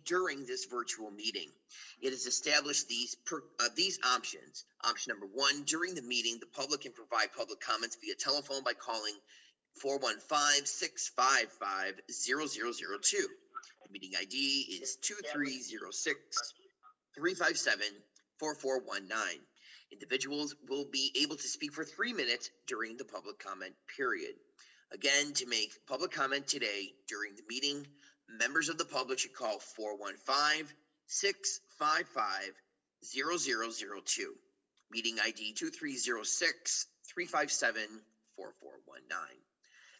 during this virtual meeting. It has established these options. Option number 1, during the meeting, the public can provide public comments via telephone by calling 415-655-0002. The meeting ID is 2306-357-4419. Individuals will be able to speak for 3 minutes during the public comment period. Again, to make public comment today during the meeting, members of the public should call 415-655-0002. Meeting ID 2306-357-4419.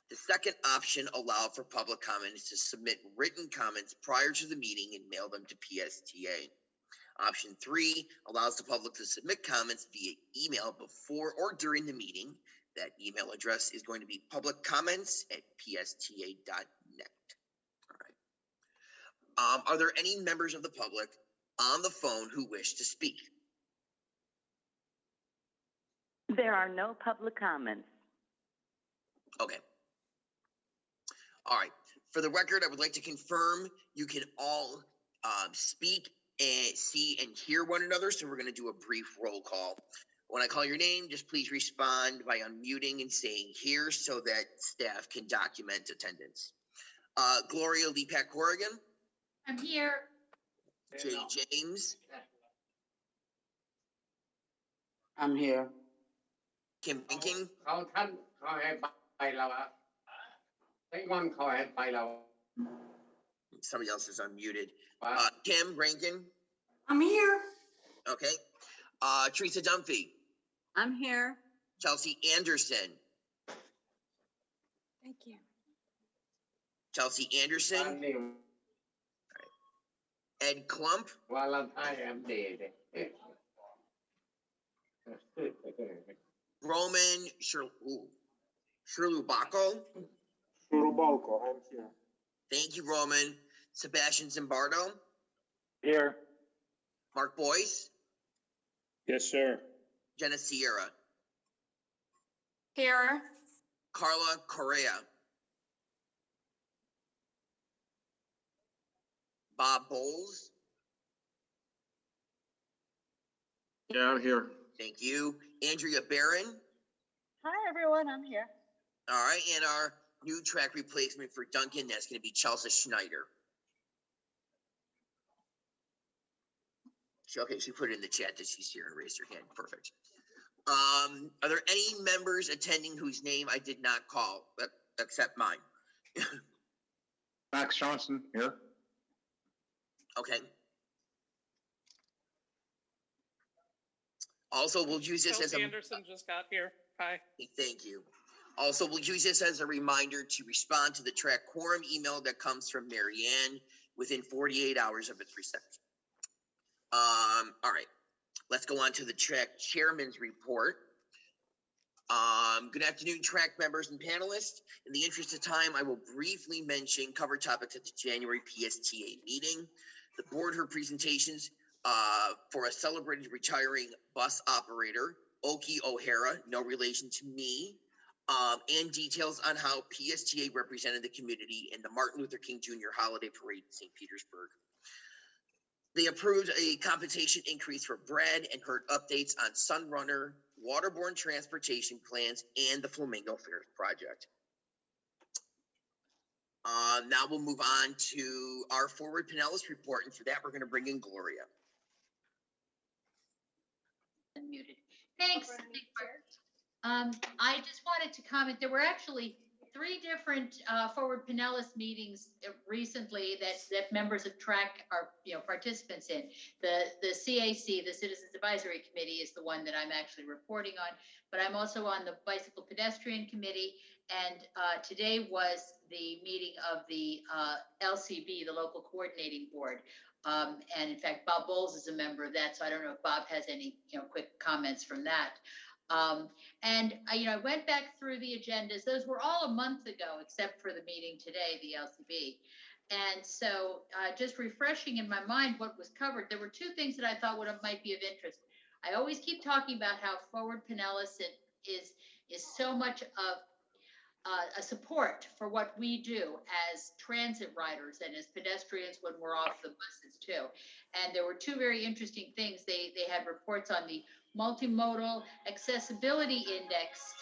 The second option allowed for public comment is to submit written comments prior to the meeting and mail them to PSTA. Option 3 allows the public to submit comments via email before or during the meeting. That email address is going to be publiccomments@psta.net. All right. Are there any members of the public on the phone who wish to speak? There are no public comments. Okay. All right. For the record, I would like to confirm you can all speak and see and hear one another. So we're going to do a brief roll call. When I call your name, just please respond by unmuting and saying here so that staff can document attendance. Gloria Lepak Corrigan. I'm here. Jay James. I'm here. Kim Binking. Somebody else is unmuted. Kim Rankin. I'm here. Okay. Teresa Dunphy. I'm here. Chelsea Anderson. Thank you. Chelsea Anderson. All right. Ed Klump. Well, I am dead. Roman Shirlubako. Shirlubako, I'm here. Thank you, Roman. Sebastian Zimbardo. Here. Mark Boyce. Yes, sir. Jenna Sierra. Here. Carla Correa. Bob Bowles. Yeah, I'm here. Thank you. Andrea Barron. Hi, everyone. I'm here. All right. And our new track replacement for Duncan, that's going to be Chelsea Schneider. Okay, she put it in the chat that she's here and raised her hand. Perfect. Are there any members attending whose name I did not call, except mine? Max Johnson, here. Okay. Also, we'll use this as a... Anderson just got here. Hi. Thank you. Also, we'll use this as a reminder to respond to the track quorum email that comes from Mary Ann within 48 hours of its reception. All right, let's go on to the track chairman's report. Good afternoon, track members and panelists. In the interest of time, I will briefly mention cover topics at the January PSTA meeting. The board heard presentations for a celebrated retiring bus operator, Oki O'Hara, no relation to me, and details on how PSTA represented the community in the Martin Luther King Jr. holiday parade in St. Petersburg. They approved a compensation increase for bread and heard updates on Sunrunner, waterborne transportation plans, and the Flamingo Fairs project. Now we'll move on to our Forward Pinellas report, and for that, we're going to bring in Gloria. Unmuted. Thanks. I just wanted to comment. There were actually 3 different Forward Pinellas meetings recently that members of TRAC are participants in. The CAC, the Citizens Advisory Committee, is the one that I'm actually reporting on, but I'm also on the Bicycle Pedestrian Committee, and today was the meeting of the LCB, the Local Coordinating Board. And in fact, Bob Bowles is a member of that, so I don't know if Bob has any quick comments from that. And I went back through the agendas. Those were all a month ago, except for the meeting today, the LCB. And so just refreshing in my mind what was covered, there were 2 things that I thought might be of interest. I always keep talking about how Forward Pinellas is so much of a support for what we do as transit riders and as pedestrians when we're off the buses too. And there were two very interesting things. They had reports on the multimodal accessibility index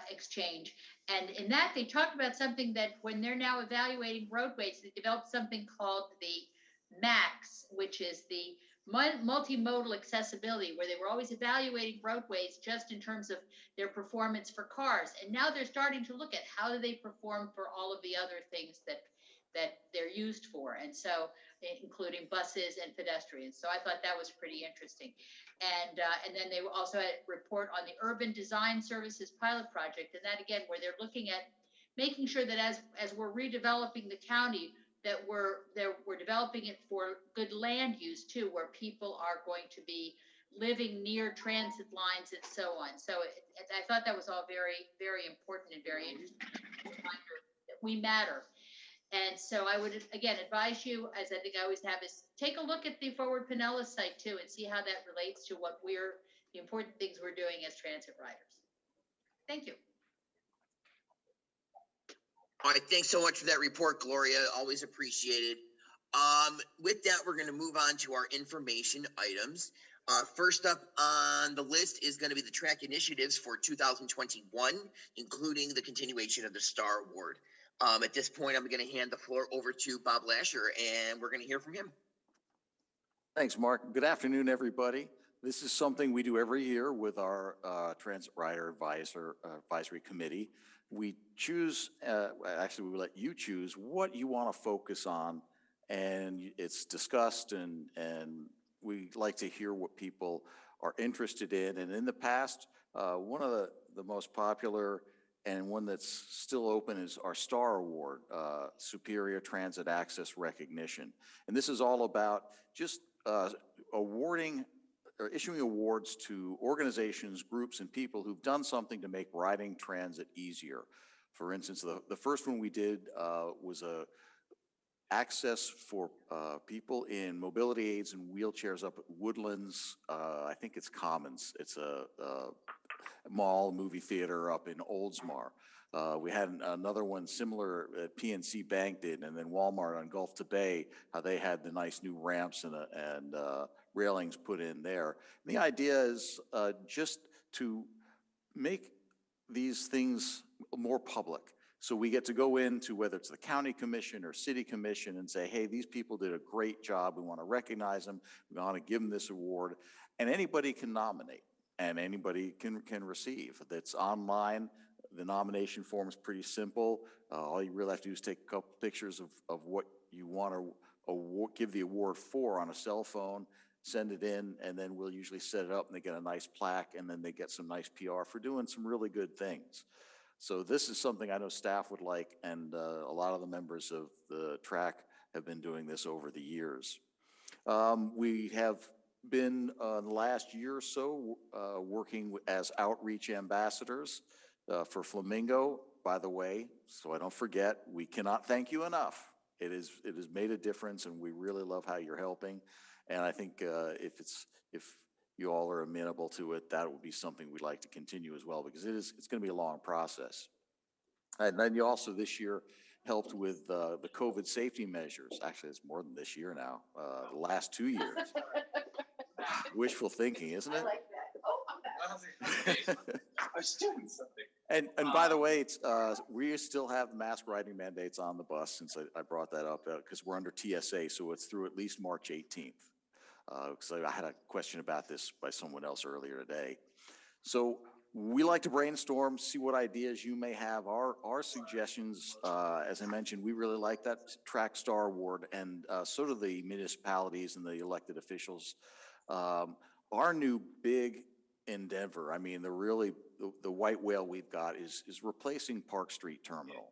exchange. And in that, they talked about something that when they're now evaluating roadways, they developed something called the MAX, which is the multimodal accessibility, where they were always evaluating roadways just in terms of their performance for cars. And now they're starting to look at how do they perform for all of the other things that they're used for. And so, including buses and pedestrians. So I thought that was pretty interesting. And then they also had a report on the Urban Design Services pilot project. And that again, where they're looking at making sure that as we're redeveloping the county, that we're developing it for good land use too, where people are going to be living near transit lines and so on. So I thought that was all very, very important and very interesting. Reminder that we matter. And so I would, again, advise you, as I think I always have, is take a look at the Forward Pinellas site too and see how that relates to what the important things we're doing as transit riders. Thank you. All right, thanks so much for that report, Gloria. Always appreciated. With that, we're going to move on to our information items. First up on the list is going to be the TRAC initiatives for 2021, including the continuation of the STAR Award. At this point, I'm going to hand the floor over to Bob Lasher, and we're going to hear from him. Thanks, Mark. Good afternoon, everybody. This is something we do every year with our Transit Rider Advisory Committee. We choose, actually we let you choose what you want to focus on, and it's discussed, and we like to hear what people are interested in. And in the past, one of the most popular and one that's still open is our STAR Award, Superior Transit Access Recognition. And this is all about just awarding or issuing awards to organizations, groups, and people who've done something to make riding transit easier. For instance, the first one we did was a access for people in mobility aids and wheelchairs up at Woodlands. I think it's Commons. It's a mall movie theater up in Oldsmar. We had another one similar at PNC Bank did, and then Walmart on Gulf to Bay, how they had the nice new ramps and railings put in there. And the idea is just to make these things more public. So we get to go into whether it's the county commission or city commission and say, hey, these people did a great job. We want to recognize them. We want to give them this award. And anybody can nominate and anybody can receive. That's online. The nomination form is pretty simple. All you really have to do is take a couple pictures of what you want to give the award for on a cell phone, send it in, and then we'll usually set it up and they get a nice plaque, and then they get some nice PR for doing some really good things. So this is something I know staff would like, and a lot of the members of the TRAC have been doing this over the years. We have been the last year or so working as outreach ambassadors for Flamingo. By the way, so I don't forget, we cannot thank you enough. It has made a difference, and we really love how you're helping. And I think if you all are amenable to it, that would be something we'd like to continue as well, because it's going to be a long process. And then you also this year helped with the COVID safety measures. Actually, it's more than this year now. The last 2 years. Wishful thinking, isn't it? I like that. Oh, I'm back. I was doing something. And by the way, it's we still have mask riding mandates on the bus, since I brought that up, because we're under TSA, so it's through at least March 18th. Because I had a question about this by someone else earlier today. So we like to brainstorm, see what ideas you may have. Our suggestions, as I mentioned, we really like that TRAC Star Award, and so do the municipalities and the elected officials. Our new big endeavor, I mean, the white whale we've got is replacing Park Street Terminal.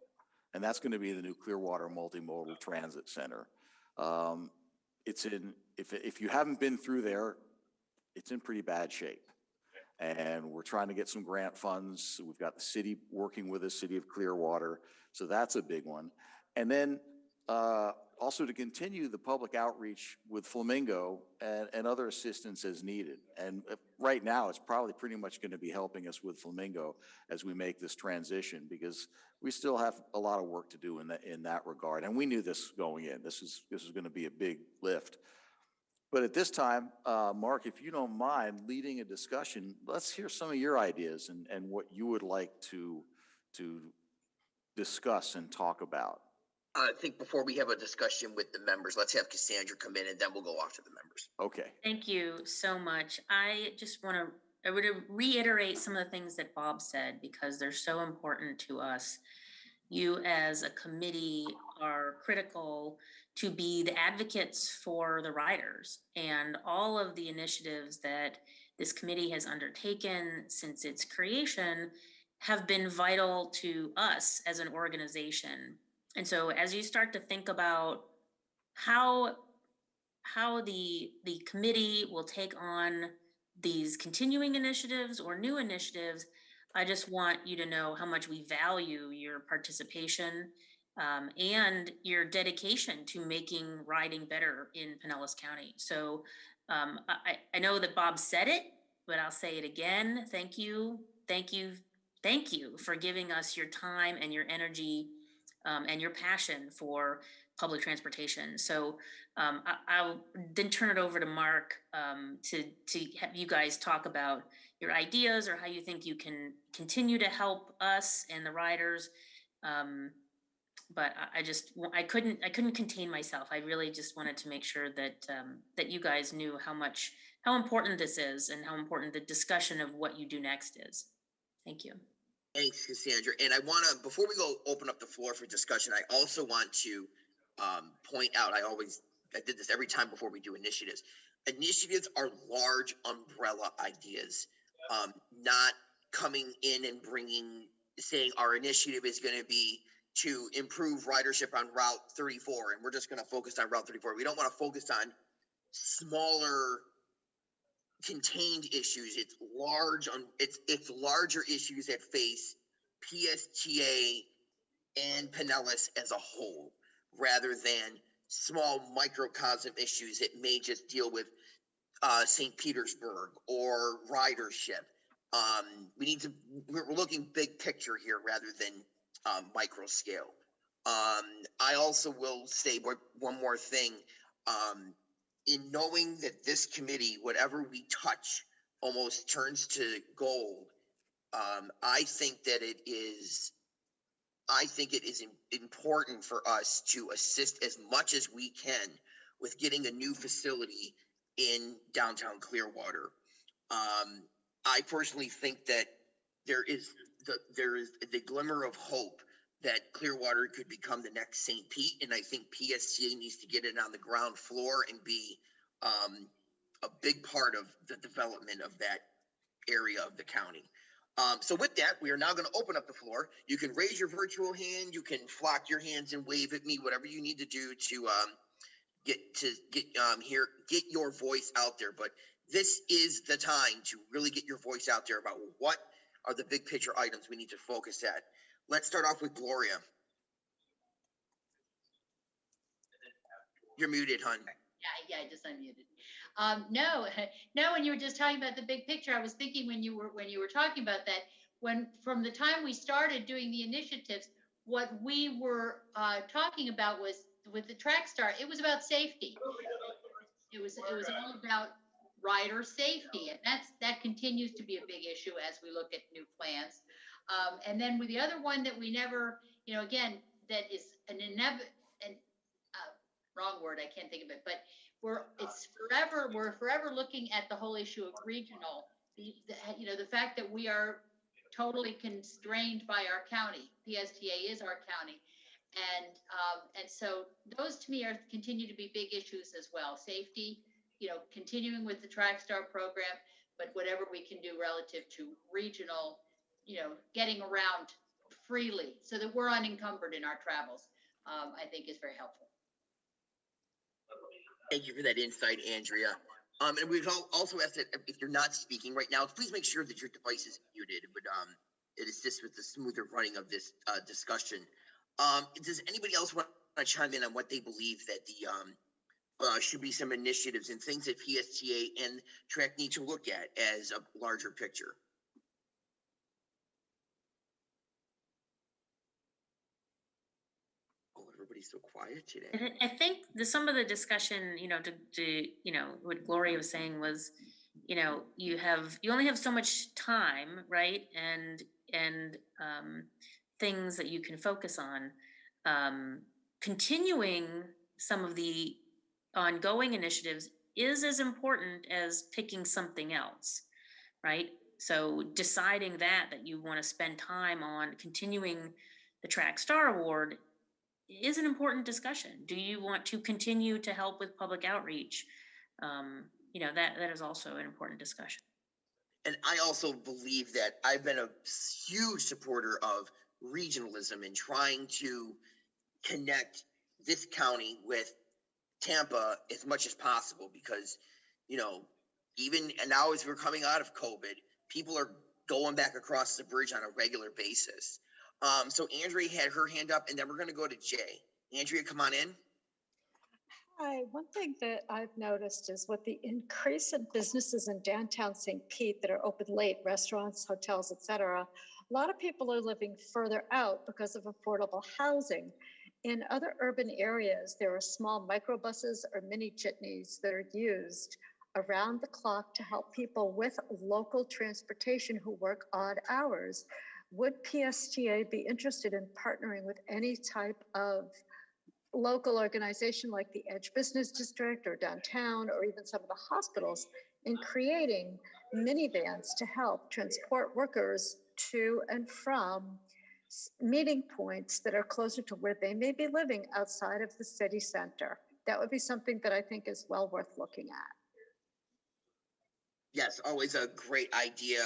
And that's going to be the new Clearwater Multimodal Transit Center. It's in, if you haven't been through there, it's in pretty bad shape. And we're trying to get some grant funds. We've got the city working with the city of Clearwater. So that's a big one. And then Also to continue the public outreach with Flamingo and other assistance as needed. And right now, it's probably pretty much going to be helping us with Flamingo as we make this transition, because we still have a lot of work to do in that regard. And we knew this going in. This is going to be a big lift. But at this time, Mark, if you don't mind leading a discussion, let's hear some of your ideas and what you would like to discuss and talk about. I think before we have a discussion with the members, let's have Cassandra come in and then we'll go off to the members. Okay. Thank you so much. I would reiterate some of the things that Bob said, because they're so important to us. You as a committee are critical to be the advocates for the riders, and all of the initiatives that this committee has undertaken since its creation have been vital to us as an organization. And so as you start to think about how the committee will take on these continuing initiatives or new initiatives, I just want you to know how much we value your participation and your dedication to making riding better in Pinellas County. So I know that Bob said it, but I'll say it again. Thank you for giving us your time and your energy and your passion for public transportation. So I'll then turn it over to Mark to have you guys talk about your ideas or how you think you can continue to help us and the riders. But I couldn't contain myself. I really just wanted to make sure that that you guys knew how important this is and how important the discussion of what you do next is. Thank you. Thanks, Cassandra. And I want to, before we go open up the floor for discussion, I also want to point out, I did this every time before we do initiatives. Initiatives are large umbrella ideas, not coming in and saying our initiative is going to be to improve ridership on Route 34, and we're just going to focus on Route 34. We don't want to focus on smaller contained issues. It's larger issues that face PSTA and Pinellas as a whole, rather than small microcosm issues that may just deal with St. Petersburg or ridership. We're looking big picture here rather than micro scale. I also will say one more thing. In knowing that this committee, whatever we touch almost turns to gold, I think it is important for us to assist as much as we can with getting a new facility in downtown Clearwater. I personally think that there is the glimmer of hope that Clearwater could become the next St. Pete, and I think PSTA needs to get it on the ground floor and be a big part of the development of that area of the county. So with that, we are now going to open up the floor. You can raise your virtual hand, you can flock your hands and wave at me, whatever you need to do to get your voice out there. But this is the time to really get your voice out there about what are the big picture items we need to focus at. Let's start off with Gloria. You're muted, hon. Yeah, I just unmuted. No, when you were just talking about the big picture, I was thinking when you were talking about that, from the time we started doing the initiatives, what we were talking about was with the track star, it was about safety. It was all about rider safety, and that continues to be a big issue as we look at new plans. And then with the other one that we never, again, that is wrong word, I can't think of it, but we're forever looking at the whole issue of regional. The fact that we are totally constrained by our county. PSTA is our county, and so those to me continue to be big issues as well. Safety, continuing with the Track Star program, but whatever we can do relative to regional, getting around freely so that we're unencumbered in our travels, I think is very helpful. Thank you for that insight, Andrea. And we've also asked that if you're not speaking right now, please make sure that your device is muted. It would it assists with the smoother running of this discussion. Does anybody else want to chime in on what they believe that the should be some initiatives and things that PSTA and TRAC need to look at as a larger picture? Oh, everybody's so quiet today. I think some of the discussion, what Gloria was saying was, you only have so much time, right? And things that you can focus on. Continuing some of the ongoing initiatives is as important as picking something else, right? So deciding that you want to spend time on continuing the TRAC Star Award is an important discussion. Do you want to continue to help with public outreach? That is also an important discussion. And I also believe that I've been a huge supporter of regionalism and trying to connect this county with Tampa as much as possible because, even now as we're coming out of COVID, people are going back across the bridge on a regular basis. So Andrea had her hand up, and then we're going to go to Jay. Andrea, come on in. Hi. One thing that I've noticed is with the increase in businesses in downtown St. Pete that are open late, restaurants, hotels, etc., a lot of people are living further out because of affordable housing. In other urban areas, there are small microbuses or mini jitneys that are used around the clock to help people with local transportation who work odd hours. Would PSTA be interested in partnering with any type of local organization like the Edge Business District or downtown or even some of the hospitals in creating minivans to help transport workers to and from meeting points that are closer to where they may be living outside of the city center? That would be something that I think is well worth looking at. Yes, always a great idea.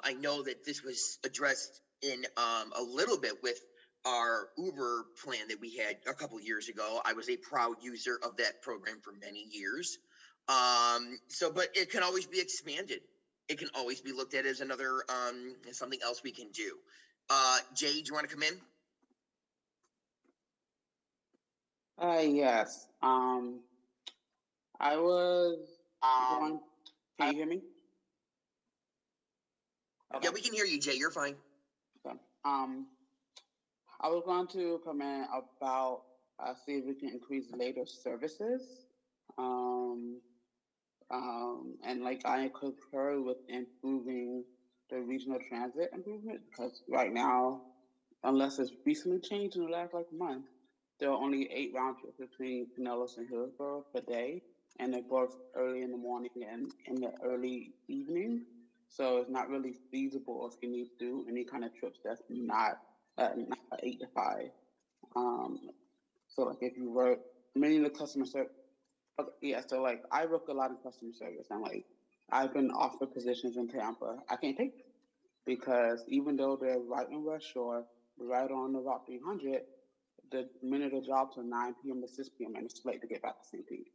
I know that this was addressed in a little bit with our Uber plan that we had a couple years ago. I was a proud user of that program for many years. But it can always be expanded. It can always be looked at as another something else we can do. Jay, do you want to come in? Yes. I was going. Can you hear me? Okay. Yeah, we can hear you, Jay. You're fine. Okay. I was going to comment about see if we can increase later services. And I concur with improving the regional transit improvement because right now, unless it's recently changed in the last month, there are only 8 round trips between Pinellas and Hillsborough per day, and they're both early in the morning and in the early evening. So it's not really feasible if you need to do any kind of trips that's not 8 to 5. So if you work, many of the customer service, so I work a lot in customer service, and I've been offered positions in Tampa. I can't take them because even though they're right in West Shore, right on the Route 300, the minute the jobs are 9 p.m. to 6 p.m. and it's late to get back to St. Pete.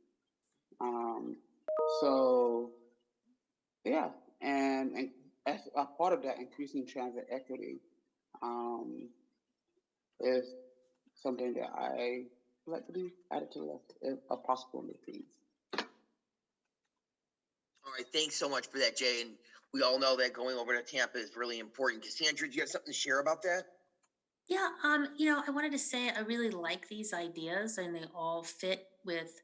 And as a part of that, increasing transit equity is something that I would like to be added to the list if a possible please. All right, thanks so much for that, Jay. And we all know that going over to Tampa is really important. Cassandra, do you have something to share about that? Yeah, I wanted to say I really like these ideas and they all fit with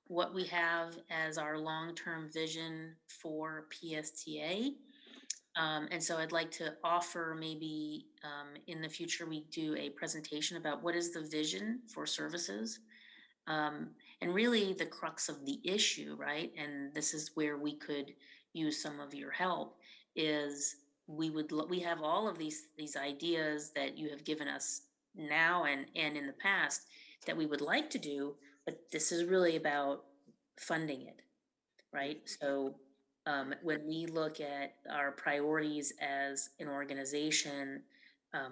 what we have as our long-term vision for PSTA. And so I'd like to offer maybe in the future we do a presentation about what is the vision for services and really the crux of the issue, right? And this is where we could use some of your help is we have all of these ideas that you have given us now and in the past that we would like to do, but this is really about funding it, right? So when we look at our priorities as an organization,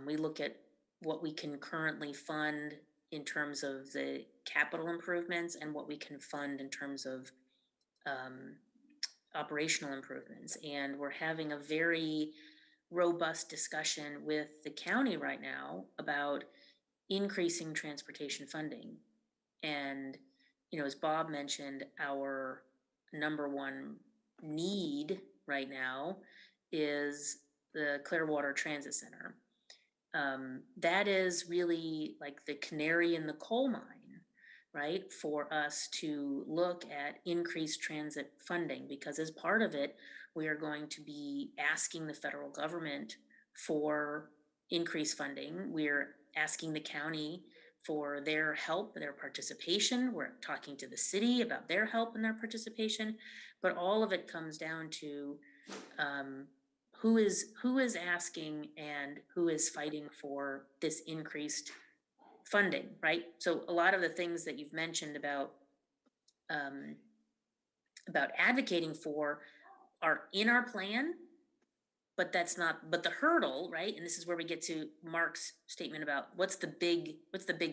we look at what we can currently fund in terms of the capital improvements and what we can fund in terms of operational improvements. And we're having a very robust discussion with the county right now about increasing transportation funding. And, you know, as Bob mentioned, our number one need right now is the Clearwater Transit Center. That is really like the canary in the coal mine, right? For us to look at increased transit funding, because as part of it, we are going to be asking the federal government for increased funding. We're asking the county for their help, their participation. We're talking to the city about their help and their participation, but all of it comes down to who is asking and who is fighting for this increased funding, right? So a lot of the things that you've mentioned about advocating for are in our plan, but that's not, but the hurdle, right? And this is where we get to Mark's statement about what's the big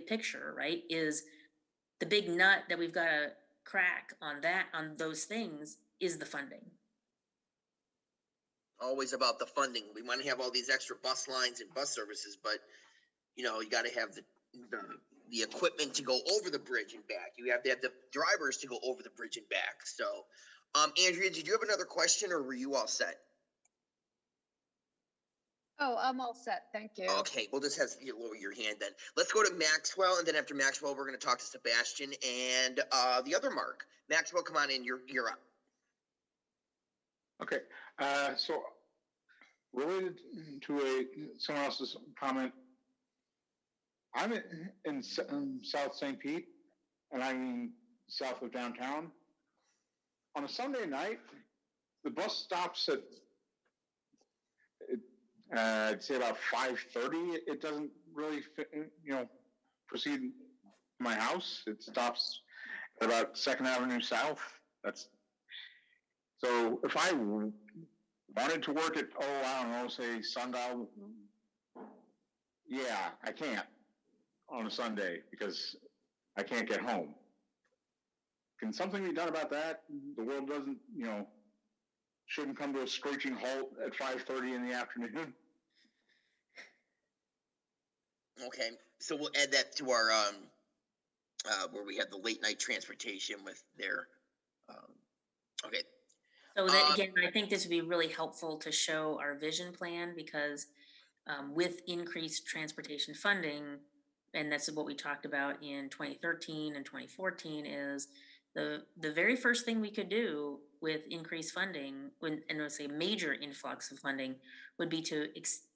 picture, right? Is the big nut that we've got to crack on those things is the funding. Always about the funding. We want to have all these extra bus lines and bus services, but you know, you got to have the equipment to go over the bridge and back. You have to have the drivers to go over the bridge and back. So, Andrea, did you have another question, or were you all set? Oh, I'm all set. Thank you. Okay, we'll just have you lower your hand then. Let's go to Maxwell, and then after Maxwell, we're going to talk to Sebastian and the other Mark. Maxwell, come on in. You're up. Okay, so related to someone else's comment, I'm in South St. Pete, and I mean south of downtown. On a Sunday night, the bus stops at I'd say about 5:30. It doesn't really proceed to my house. It stops at about 2nd Avenue South. So if I wanted to work at, I don't know, say Sundial, yeah, I can't on a Sunday because I can't get home. Can something be done about that? The world doesn't, shouldn't come to a screeching halt at 5:30 in the afternoon. Okay, so we'll add that to our where we have the late night transportation with their okay. So that again, I think this would be really helpful to show our vision plan, because with increased transportation funding, and that's what we talked about in 2013 and 2014, is the very first thing we could do with increased funding, and let's say major influx of funding, would be to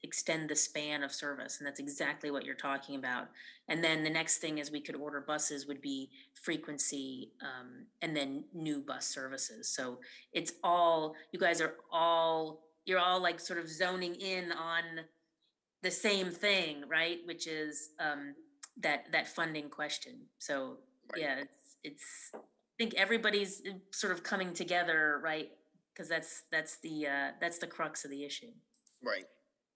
extend the span of service. And that's exactly what you're talking about. And then the next thing is we could order buses would be frequency, and then new bus services. So it's all, you're all like sort of zoning in on the same thing, right? Which is that funding question. So Right. yeah, it's I think everybody's sort of coming together, right? Because that's the crux of the issue. Right.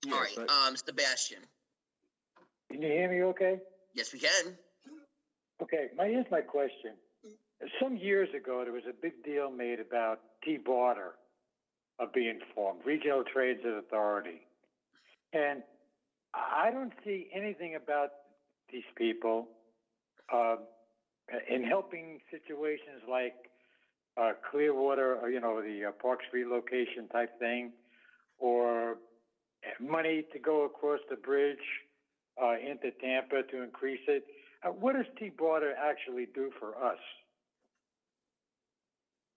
Yes, All right. Sebastian. Can you hear me okay? Yes, we can. Okay, here's my question. Some years ago, there was a big deal made about T-Barter being formed, Regional Transit Authority. And I don't see anything about these people in helping situations like Clearwater, or, the Park Street location type thing, or money to go across the bridge into Tampa to increase it. What does T-Barter actually do for us?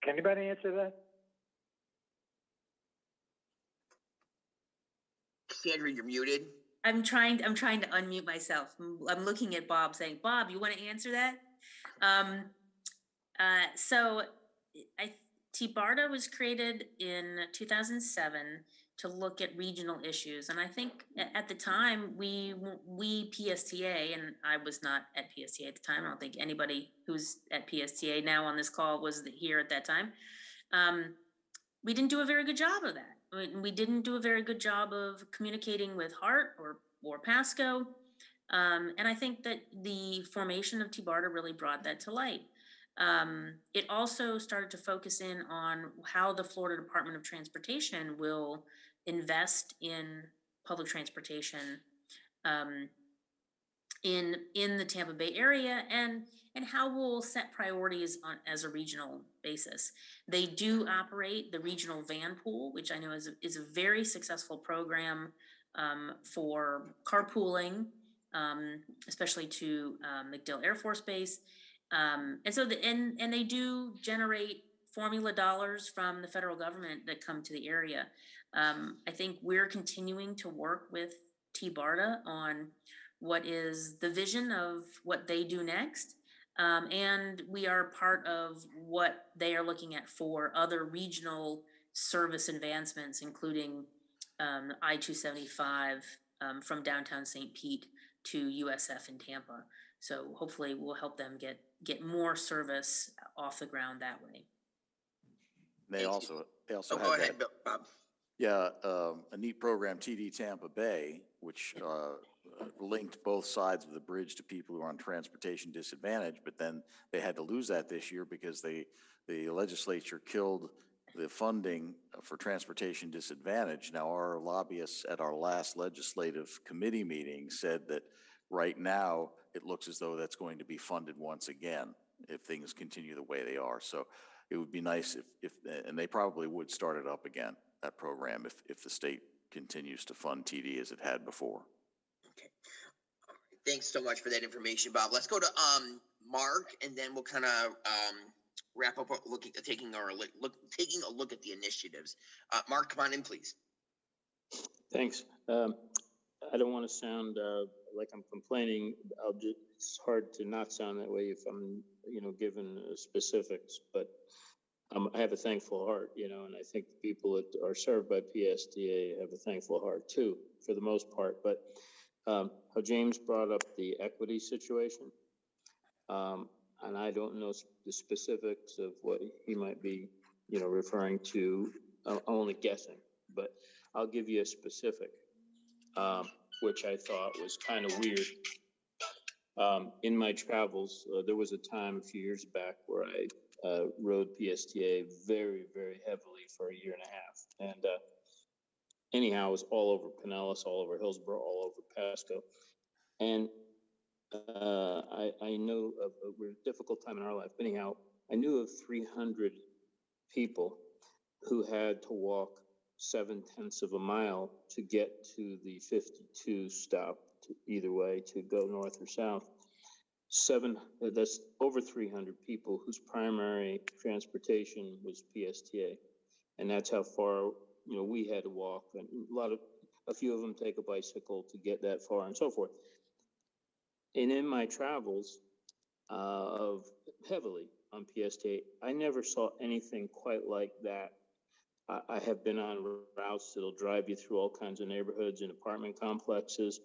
Can anybody answer that? Sandra, you're muted. I'm trying to unmute myself. I'm looking at Bob saying, Bob, you want to answer that? So T-Barter was created in 2007 to look at regional issues. And I think at the time we PSTA, and I was not at PSTA at the time. I don't think anybody who's at PSTA now on this call was here at that time. We didn't do a very good job of that. We didn't do a very good job of communicating with HART or PASCO. And I think that the formation of T-Barter really brought that to light. It also started to focus in on how the Florida Department of Transportation will invest in public transportation. in the Tampa Bay area, and how we'll set priorities on as a regional basis. They do operate the regional van pool, which I know is a very successful program for carpooling, especially to MacDill Air Force Base. And so and they do generate formula dollars from the federal government that come to the area. I think we're continuing to work with T-BARDA on what is the vision of what they do next. And we are part of what they are looking at for other regional service advancements, including I-275 from downtown St. Pete to USF in Tampa. So hopefully we'll help them get more service off the ground that way. They also Oh, have go ahead, Bob. Yeah, a neat program, TD Tampa Bay, which linked both sides of the bridge to people who are on transportation disadvantage, but then they had to lose that this year because the legislature killed the funding for transportation disadvantage. Now, our lobbyists at our last legislative committee meeting said that right now it looks as though that's going to be funded once again if things continue the way they are. So it would be nice if and they probably would start it up again, that program, if the state continues to fund TD as it had before. Okay. Thanks so much for that information, Bob. Let's go to Mark, and then we'll kind of wrap up taking a look at the initiatives. Mark, come on in, please. Thanks. I don't want to sound like I'm complaining. It's hard to not sound that way if I'm, given specifics. But I have a thankful heart, and I think the people that are served by PSTA have a thankful heart too, for the most part. But how James brought up the equity situation, and I don't know the specifics of what he might be, referring to. I'm only guessing, but I'll give you a specific, which I thought was kind of weird. In my travels, there was a time a few years back where I rode PSTA very, very heavily for a year and a half. And anyhow, it was all over Pinellas, all over Hillsborough, all over Pasco. And I know we're in a difficult time in our life. But anyhow, I knew of 300 people who had to walk 0.7 of a mile to get to the 52 stop, either way, to go north or south. That's over 300 people whose primary transportation was PSTA, and that's how far we had to walk. And a few of them take a bicycle to get that far, and so forth. And in my travels of heavily on PSTA, I never saw anything quite like that. I have been on routes that'll drive you through all kinds of neighborhoods and apartment complexes.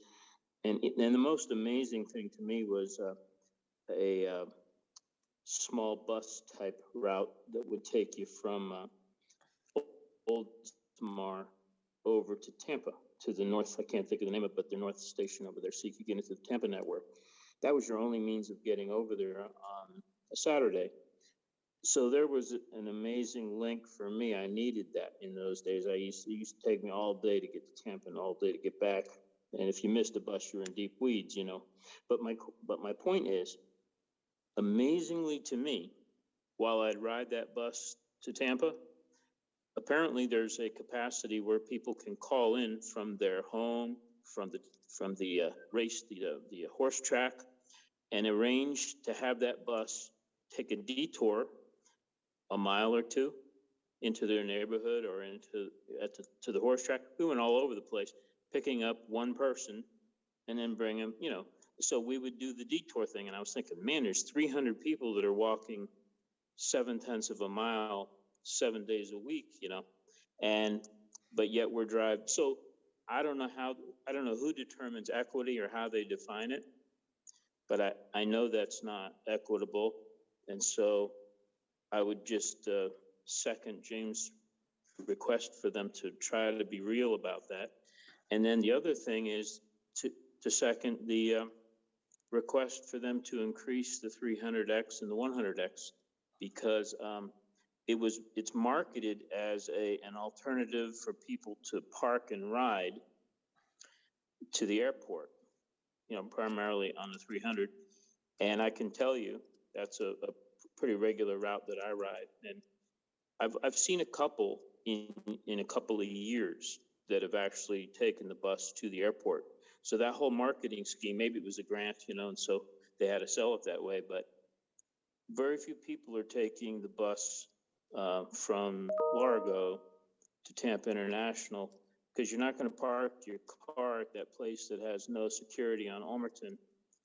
And the most amazing thing to me was a small bus type route that would take you from Old Tamar over to Tampa, to the north. I can't think of the name of it, but the north station over there, so you could get into the Tampa network. That was your only means of getting over there on a Saturday. So there was an amazing link for me. I needed that in those days. It used to take me all day to get to Tampa and all day to get back. And if you missed a bus, you're in deep weeds, But my point is, amazingly to me, while I'd ride that bus to Tampa, apparently there's a capacity where people can call in from their home, from the race, the horse track, and arrange to have that bus take a detour a mile or two into their neighborhood or to the horse track. We went all over the place, picking up one person and then bring them, So we would do the detour thing, and I was thinking, man, there's 300 people that are walking 0.7 of a mile 7 days a week, but yet we're driving. So I don't know who determines equity or how they define it, but I know that's not equitable, and so I would just second James' request for them to try to be real about that. And then the other thing is to second the request for them to increase the 300X and the 100X, because it's marketed as an alternative for people to park and ride to the airport. primarily on the 300. And I can tell you that's a pretty regular route that I ride. And I've seen a couple in a couple of years that have actually taken the bus to the airport. So that whole marketing scheme, maybe it was a grant, and so they had to sell it that way. But very few people are taking the bus from Largo to Tampa International, because you're not going to park your car at that place that has no security on Almerton.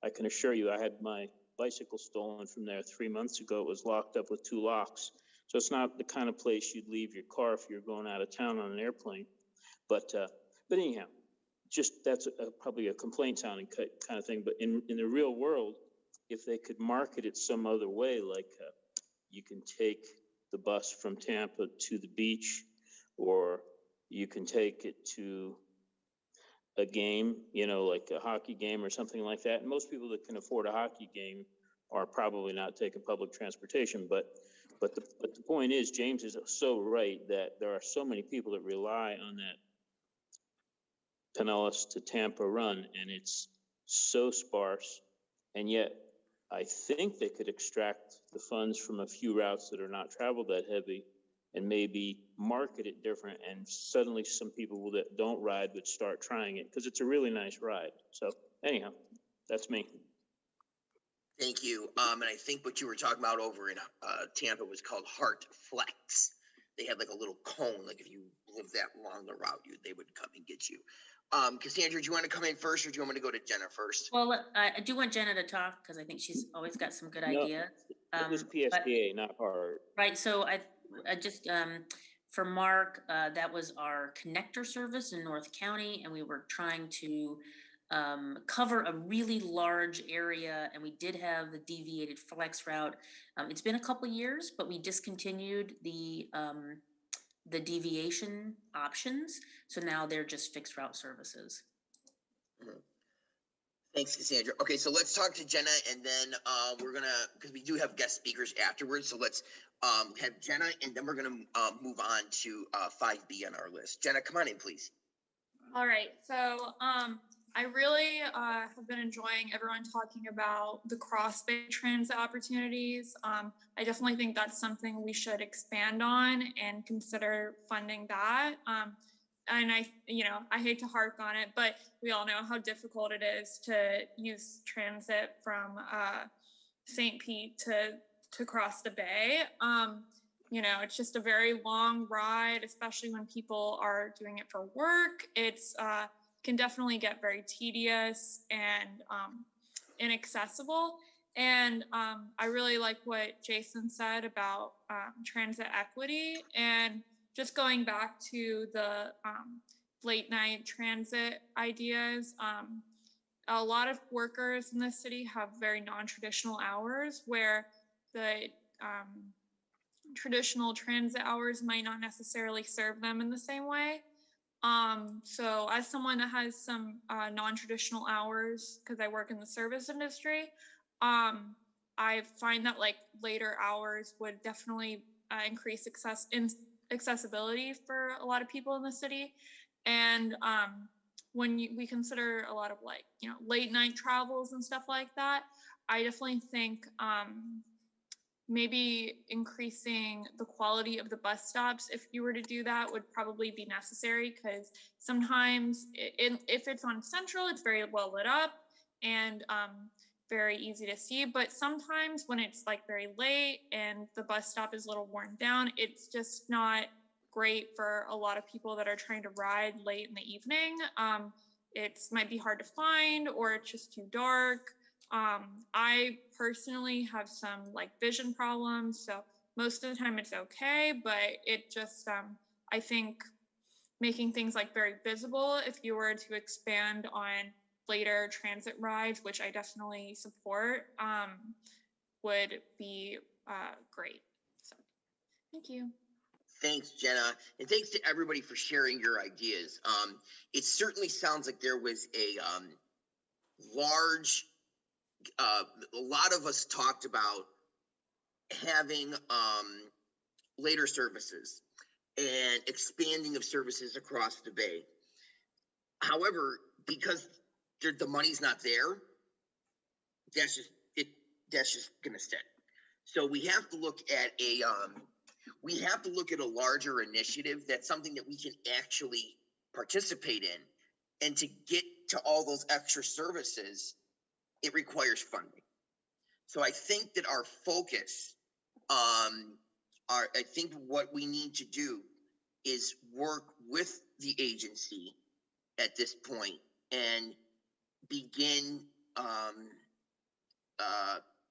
I can assure you, I had my bicycle stolen from there 3 months ago. It was locked up with 2 locks. So it's not the kind of place you'd leave your car if you're going out of town on an airplane. But anyhow, just that's probably a complaint sounding kind of thing. But in the real world, if they could market it some other way, like you can take the bus from Tampa to the beach, or you can take it to a game, like a hockey game or something like that. And most people that can afford a hockey game are probably not taking public transportation. But the point is, James is so right that there are so many people that rely on that Pinellas to Tampa run, and it's so sparse. And yet, I think they could extract the funds from a few routes that are not traveled that heavy and maybe market it different, and suddenly some people that don't ride would start trying it, because it's a really nice ride. So anyhow, that's me. Thank you. And I think what you were talking about over in Tampa was called Heart Flex. They had like a little cone, like if you live that long the route, they would come and get you. Cassandra, do you want to come in first, or do you want me to go to Jenna first? Well, I do want Jenna to talk, because I think she's always got some good ideas. It was PSDA, not Heart. Right, so I just, for Mark, that was our connector service in North County, and we were trying to cover a really large area, and we did have the deviated flex route. It's been a couple years, but we discontinued the deviation options, so now they're just fixed route services. Mm-hmm. Thanks, Cassandra. Okay, so let's talk to Jenna, and then we're gonna, because we do have guest speakers afterwards, so let's have Jenna, and then we're gonna move on to 5B on our list. Jenna, come on in, please. All right, so I really have been enjoying everyone talking about the cross-bay transit opportunities. I definitely think that's something we should expand on and consider funding that. And I hate to harp on it, but we all know how difficult it is to use transit from St. Pete to cross the bay. It's just a very long ride, especially when people are doing it for work. It's can definitely get very tedious and inaccessible. And I really like what Jason said about transit equity, and just going back to the late night transit ideas. A lot of workers in the city have very non-traditional hours, where the traditional transit hours might not necessarily serve them in the same way. So as someone that has some non-traditional hours, because I work in the service industry, I find that like later hours would definitely increase accessibility for a lot of people in the city. And when we consider a lot of late night travels and stuff like that, I definitely think maybe increasing the quality of the bus stops, if you were to do that, would probably be necessary, because sometimes if it's on Central, it's very well lit up and very easy to see. But sometimes when it's like very late and the bus stop is a little worn down, it's just not great for a lot of people that are trying to ride late in the evening. It might be hard to find, or it's just too dark. I personally have some vision problems, so most of the time it's okay, but it just, I think making things very visible, if you were to expand on later transit rides, which I definitely support, would be great. So thank you. Thanks, Jenna, and thanks to everybody for sharing your ideas. It certainly sounds like there was a large, a lot of us talked about having later services and expanding of services across the bay. However, because the money's not there, that's just gonna stay. So we have to look at a larger initiative that's something that we can actually participate in. And to get to all those extra services, it requires funding. So I think that our focus, I think what we need to do is work with the agency at this point and begin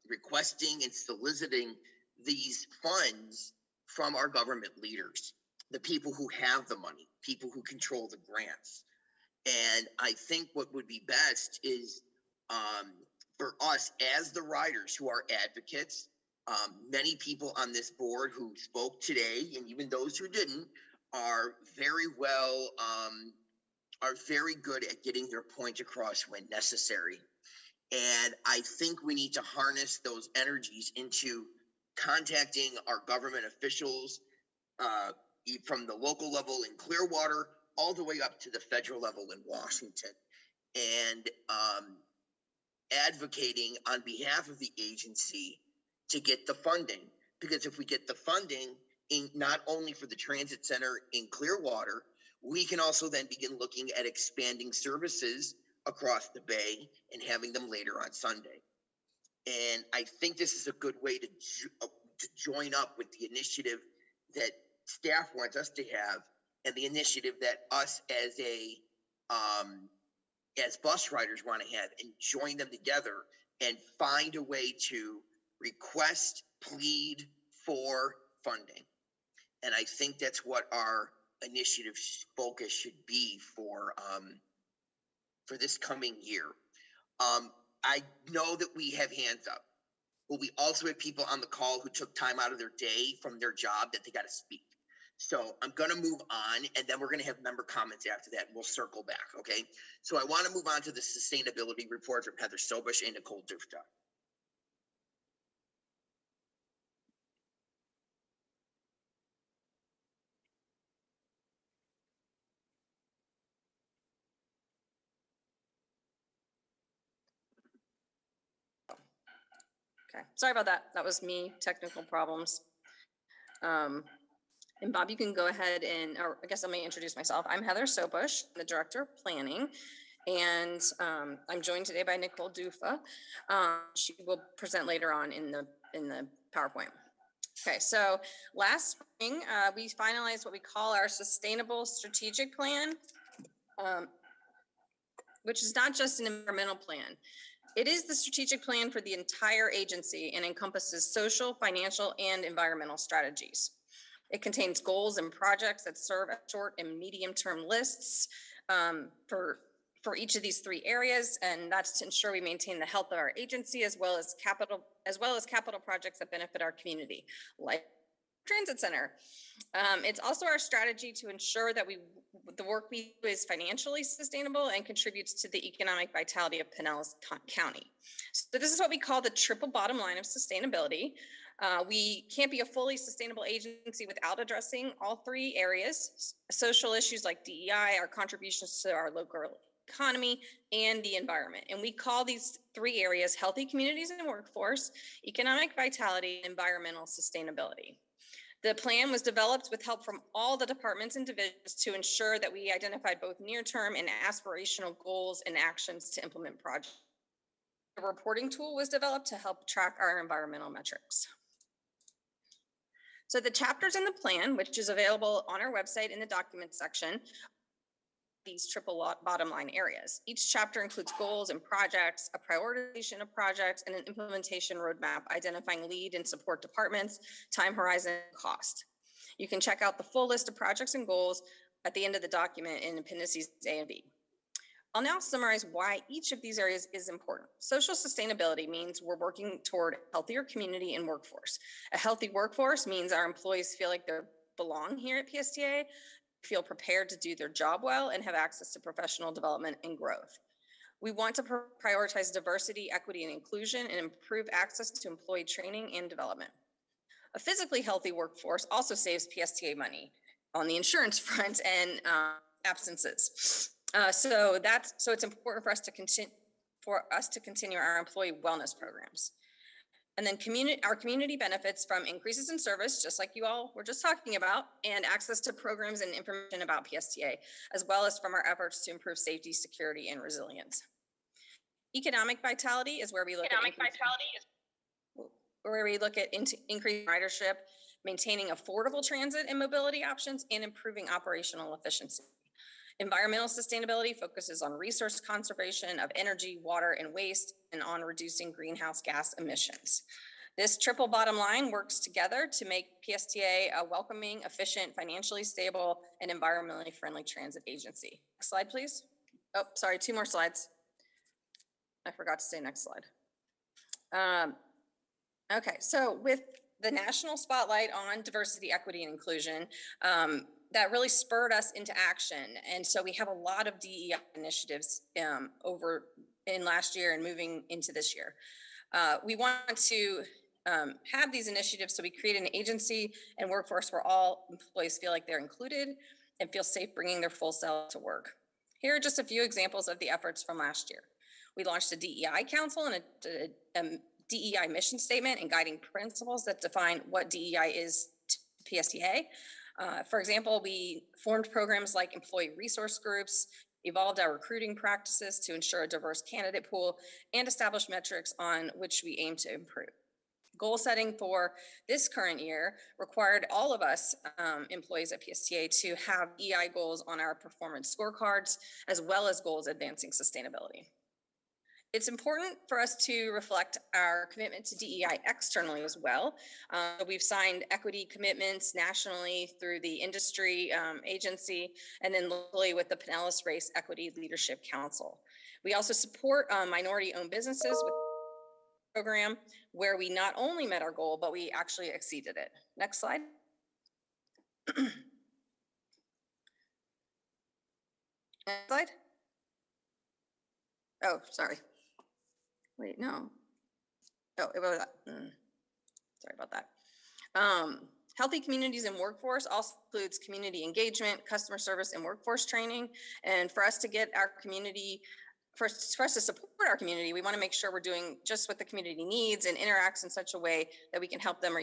requesting and soliciting these funds from our government leaders, the people who have the money, people who control the grants. And I think what would be best is for us as the riders who are advocates, many people on this board who spoke today, and even those who didn't, are very good at getting their point across when necessary. And I think we need to harness those energies into contacting our government officials from the local level in Clearwater all the way up to the federal level in Washington, and advocating on behalf of the agency to get the funding. Because if we get the funding, not only for the transit center in Clearwater, we can also then begin looking at expanding services across the bay and having them later on Sunday. And I think this is a good way to join up with the initiative that staff wants us to have, and the initiative that us as bus riders want to have, and join them together and find a way to request, plead for funding. And I think that's what our initiative focus should be for this coming year. I know that we have hands up, but we also have people on the call who took time out of their day from their job that they got to speak. So I'm going to move on, and then we're going to have member comments after that, and we'll circle back, okay? So I want to move on to the sustainability report from Heather Stobush and Nicole Dufta. Okay, sorry about that. That was me, technical problems. And Bob, you can go ahead and, or I guess let me introduce myself. I'm Heather Stobush, the Director of Planning, and I'm joined today by Nicole Dufta. She will present later on in the PowerPoint. Okay, so last spring, we finalized what we call our Sustainable Strategic Plan, which is not just an environmental plan. It is the strategic plan for the entire agency and encompasses social, financial, and environmental strategies. It contains goals and projects that serve as short and medium-term lists for each of these three areas, and that's to ensure we maintain the health of our agency as well as capital projects that benefit our community, like transit center. It's also our strategy to ensure that the work we do is financially sustainable and contributes to the economic vitality of Pinellas County. So this is what we call the triple bottom line of sustainability. We can't be a fully sustainable agency without addressing all three areas: social issues like DEI, our contributions to our local economy, and the environment. And we call these three areas healthy communities and workforce, economic vitality, and environmental sustainability. The plan was developed with help from all the departments and divisions to ensure that we identified both near-term and aspirational goals and actions to implement projects. A reporting tool was developed to help track our environmental metrics. So the chapters in the plan, which is available on our website in the documents section, these triple bottom line areas. Each chapter includes goals and projects, a prioritization of projects, and an implementation roadmap identifying lead and support departments, time horizon, and cost. You can check out the full list of projects and goals at the end of the document in appendices A and B. I'll now summarize why each of these areas is important. Social sustainability means we're working toward a healthier community and workforce. A healthy workforce means our employees feel like they belong here at PSTA, feel prepared to do their job well, and have access to professional development and growth. We want to prioritize diversity, equity, and inclusion, and improve access to employee training and development. A physically healthy workforce also saves PSTA money on the insurance front and absences. So it's important for us to continue our employee wellness programs. And then our community benefits from increases in service, just like you all were just talking about, and access to programs and information about PSTA, as well as from our efforts to improve safety, security, and resilience. Economic vitality is where we look at increased ridership, maintaining affordable transit and mobility options, and improving operational efficiency. Environmental sustainability focuses on resource conservation of energy, water, and waste, and on reducing greenhouse gas emissions. This triple bottom line works together to make PSTA a welcoming, efficient, financially stable, and environmentally friendly transit agency. Next slide, please. Oh, sorry, 2 more slides. I forgot to say next slide. Okay, so with the national spotlight on diversity, equity, and inclusion, that really spurred us into action. And so we have a lot of DEI initiatives over in last year and moving into this year. We want to have these initiatives so we create an agency and workforce where all employees feel like they're included and feel safe bringing their full self to work. Here are just a few examples of the efforts from last year. We launched a DEI council and a DEI mission statement and guiding principles that define what DEI is to PSTA. For example, we formed programs like employee resource groups, evolved our recruiting practices to ensure a diverse candidate pool, and established metrics on which we aim to improve. Goal setting for this current year required all of us employees at PSTA to have EI goals on our performance scorecards, as well as goals advancing sustainability. It's important for us to reflect our commitment to DEI externally as well. We've signed equity commitments nationally through the industry agency, and then locally with the Pinellas Race Equity Leadership Council. We also support minority-owned businesses with a program where we not only met our goal, but we actually exceeded it. Next slide. Next slide. Oh, sorry. Wait, no. Oh, sorry about that. Healthy communities and workforce also includes community engagement, customer service, and workforce training. And for us to get our community, for us to support our community, we want to make sure we're doing just what the community needs and interacts in such a way that we can help them.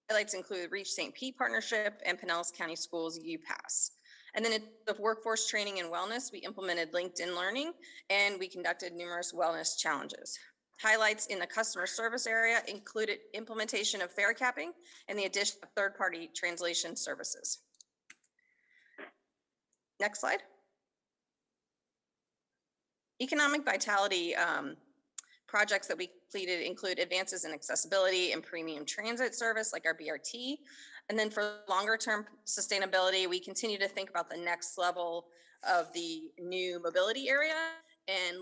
Highlights include Reach St. Pete Partnership and Pinellas County Schools UPass. And then in the workforce training and wellness, we implemented LinkedIn Learning and we conducted numerous wellness challenges. Highlights in the customer service area included implementation of fare capping and the addition of third-party translation services. Next slide. Economic vitality projects that we completed include advances in accessibility and premium transit service like our BRT. And then for longer term sustainability, we continue to think about the next level of the new mobility area and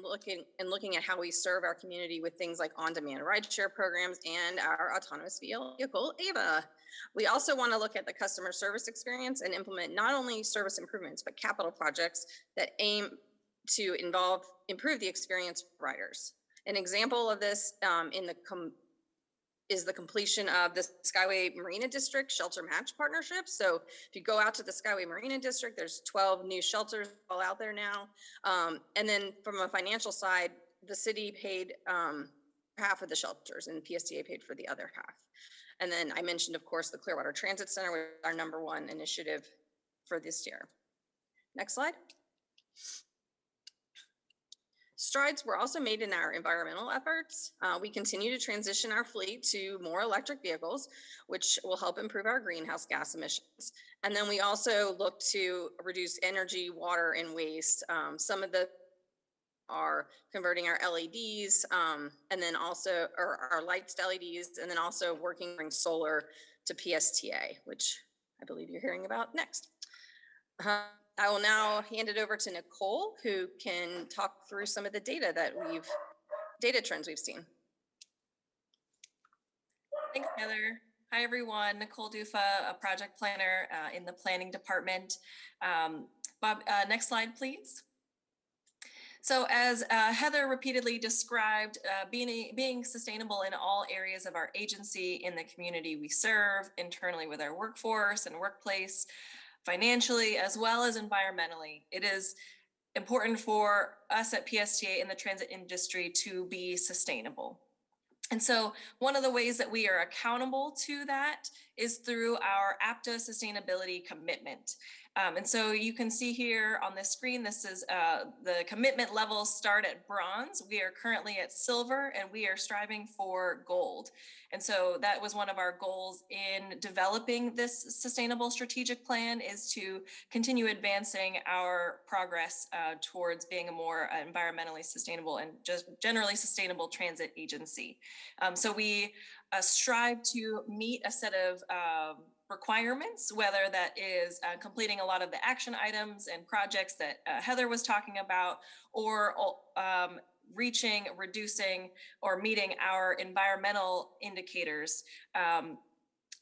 looking at how we serve our community with things like on-demand rideshare programs and our autonomous vehicle, AVA. We also want to look at the customer service experience and implement not only service improvements, but capital projects that aim to improve the experience for riders. An example of this is the completion of the Skyway Marina District Shelter Match Partnership. So if you go out to the Skyway Marina District, there's 12 new shelters all out there now. And then from a financial side, the city paid half of the shelters and PSTA paid for the other half. And then I mentioned, of course, the Clearwater Transit Center, which is our #1 initiative for this year. Next slide. Strides were also made in our environmental efforts. We continue to transition our fleet to more electric vehicles, which will help improve our greenhouse gas emissions. And then we also look to reduce energy, water, and waste. Some of the are converting our LEDs and then also our lights to LEDs, and then also working to bring solar to PSTA, which I believe you're hearing about next. I will now hand it over to Nicole, who can talk through some of the data trends we've seen. Thanks, Heather. Hi, everyone. Nicole Dufa, a project planner in the planning department. Bob, next slide, please. So as Heather repeatedly described, being sustainable in all areas of our agency, in the community we serve, internally with our workforce and workplace, financially, as well as environmentally. It is important for us at PSTA in the transit industry to be sustainable. And so one of the ways that we are accountable to that is through our Apta sustainability commitment. And so you can see here on the screen, this is the commitment levels start at bronze. We are currently at silver and we are striving for gold. And so that was one of our goals in developing this sustainable strategic plan, is to continue advancing our progress towards being a more environmentally sustainable and just generally sustainable transit agency. So we strive to meet a set of requirements, whether that is completing a lot of the action items and projects that Heather was talking about, or reaching, reducing, or meeting our environmental indicators,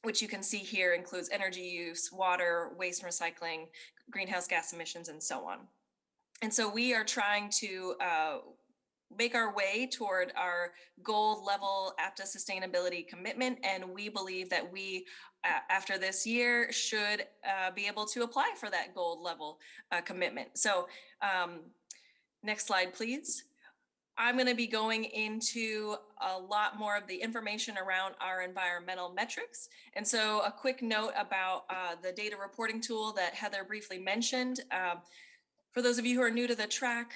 which you can see here includes energy use, water, waste and recycling, greenhouse gas emissions, and so on. And so we are trying to make our way toward our gold level Apta sustainability commitment. And we believe that we, after this year, should be able to apply for that gold level commitment. So next slide, please. I'm going to be going into a lot more of the information around our environmental metrics. And so a quick note about the data reporting tool that Heather briefly mentioned. For those of you who are new to the TRAC,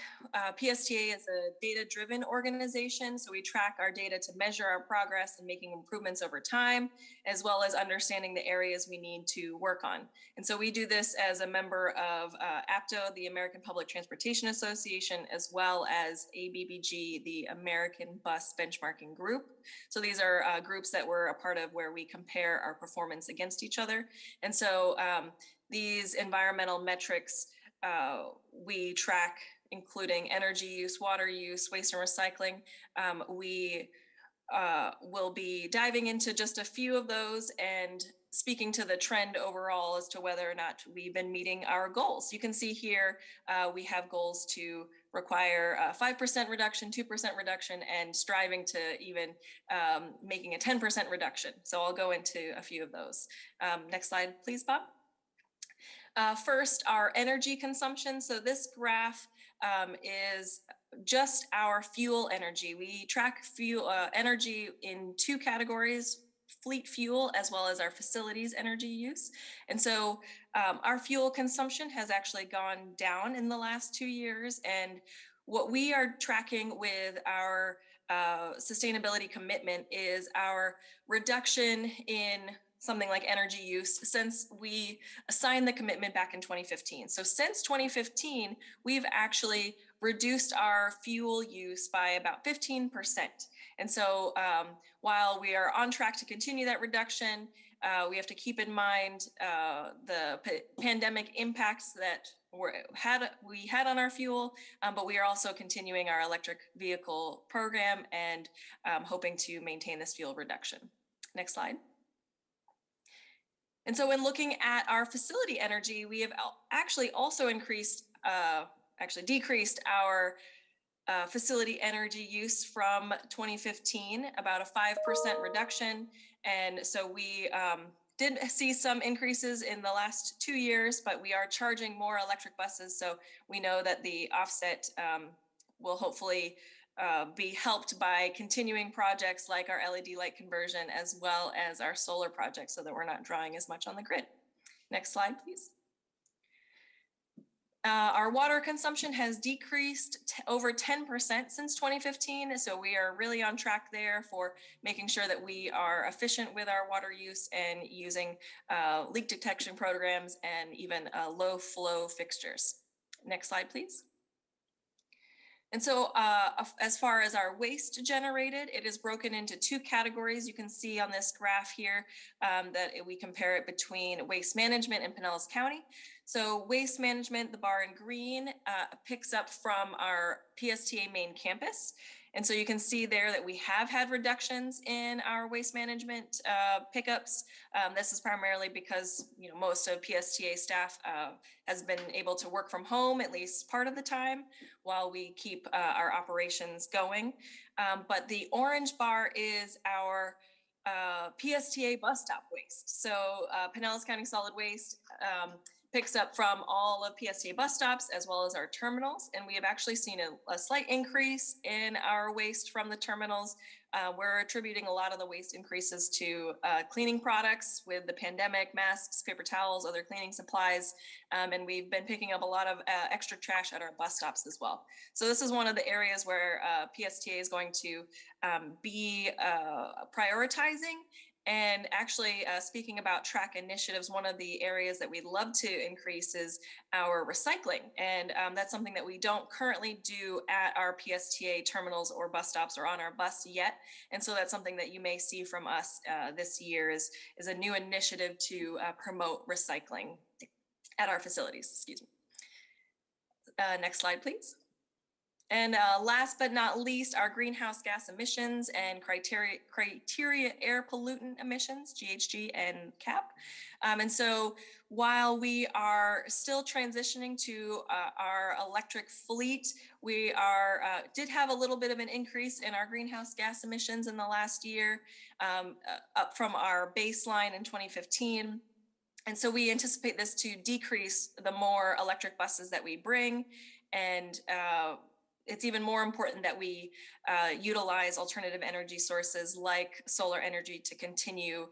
PSTA is a data-driven organization, so we track our data to measure our progress and making improvements over time, as well as understanding the areas we need to work on. And so we do this as a member of Apta, the American Public Transportation Association, as well as ABBG, the American Bus Benchmarking Group. So these are groups that we're a part of where we compare our performance against each other. And so these environmental metrics we track, including energy use, water use, waste and recycling. We will be diving into just a few of those and speaking to the trend overall as to whether or not we've been meeting our goals. You can see here we have goals to require a 5% reduction, 2% reduction, and striving to even making a 10% reduction. So I'll go into a few of those. Next slide, please, Bob. First, our energy consumption. So this graph is just our fuel energy. We track fuel energy in two categories: fleet fuel as well as our facilities energy use. And so our fuel consumption has actually gone down in the last 2 years. And what we are tracking with our sustainability commitment is our reduction in something like energy use since we assigned the commitment back in 2015. So since 2015, we've actually reduced our fuel use by about 15%. And so while we are on track to continue that reduction, we have to keep in mind the pandemic impacts that we had on our fuel, but we are also continuing our electric vehicle program and hoping to maintain this fuel reduction. Next slide. And so when looking at our facility energy, we have actually also decreased our facility energy use from 2015, about a 5% reduction. And so we did see some increases in the last 2 years, but we are charging more electric buses. So we know that the offset will hopefully be helped by continuing projects like our LED light conversion, as well as our solar projects, so that we're not drawing as much on the grid. Next slide, please. Our water consumption has decreased over 10% since 2015. So we are really on track there for making sure that we are efficient with our water use and using leak detection programs and even low flow fixtures. Next slide, please. And so as far as our waste generated, it is broken into two categories. You can see on this graph here that we compare it between waste management and Pinellas County. So waste management, the bar in green, picks up from our PSTA main campus. And so you can see there that we have had reductions in our waste management pickups. This is primarily because most of PSTA staff has been able to work from home at least part of the time while we keep our operations going. But the orange bar is our PSTA bus stop waste. So Pinellas County Solid Waste picks up from all of PSTA bus stops as well as our terminals. And we have actually seen a slight increase in our waste from the terminals. We're attributing a lot of the waste increases to cleaning products with the pandemic, masks, paper towels, other cleaning supplies. And we've been picking up a lot of extra trash at our bus stops as well. So this is one of the areas where PSTA is going to be prioritizing. And actually, speaking about TRAC initiatives, one of the areas that we'd love to increase is our recycling. And that's something that we don't currently do at our PSTA terminals or bus stops or on our bus yet. And so that's something that you may see from us this year is a new initiative to promote recycling at our facilities, excuse me. Next slide, please. And last but not least, our greenhouse gas emissions and criteria air pollutant emissions, GHG and CAP. And so while we are still transitioning to our electric fleet, we did have a little bit of an increase in our greenhouse gas emissions in the last year, up from our baseline in 2015. And so we anticipate this to decrease the more electric buses that we bring. And it's even more important that we utilize alternative energy sources like solar energy to continue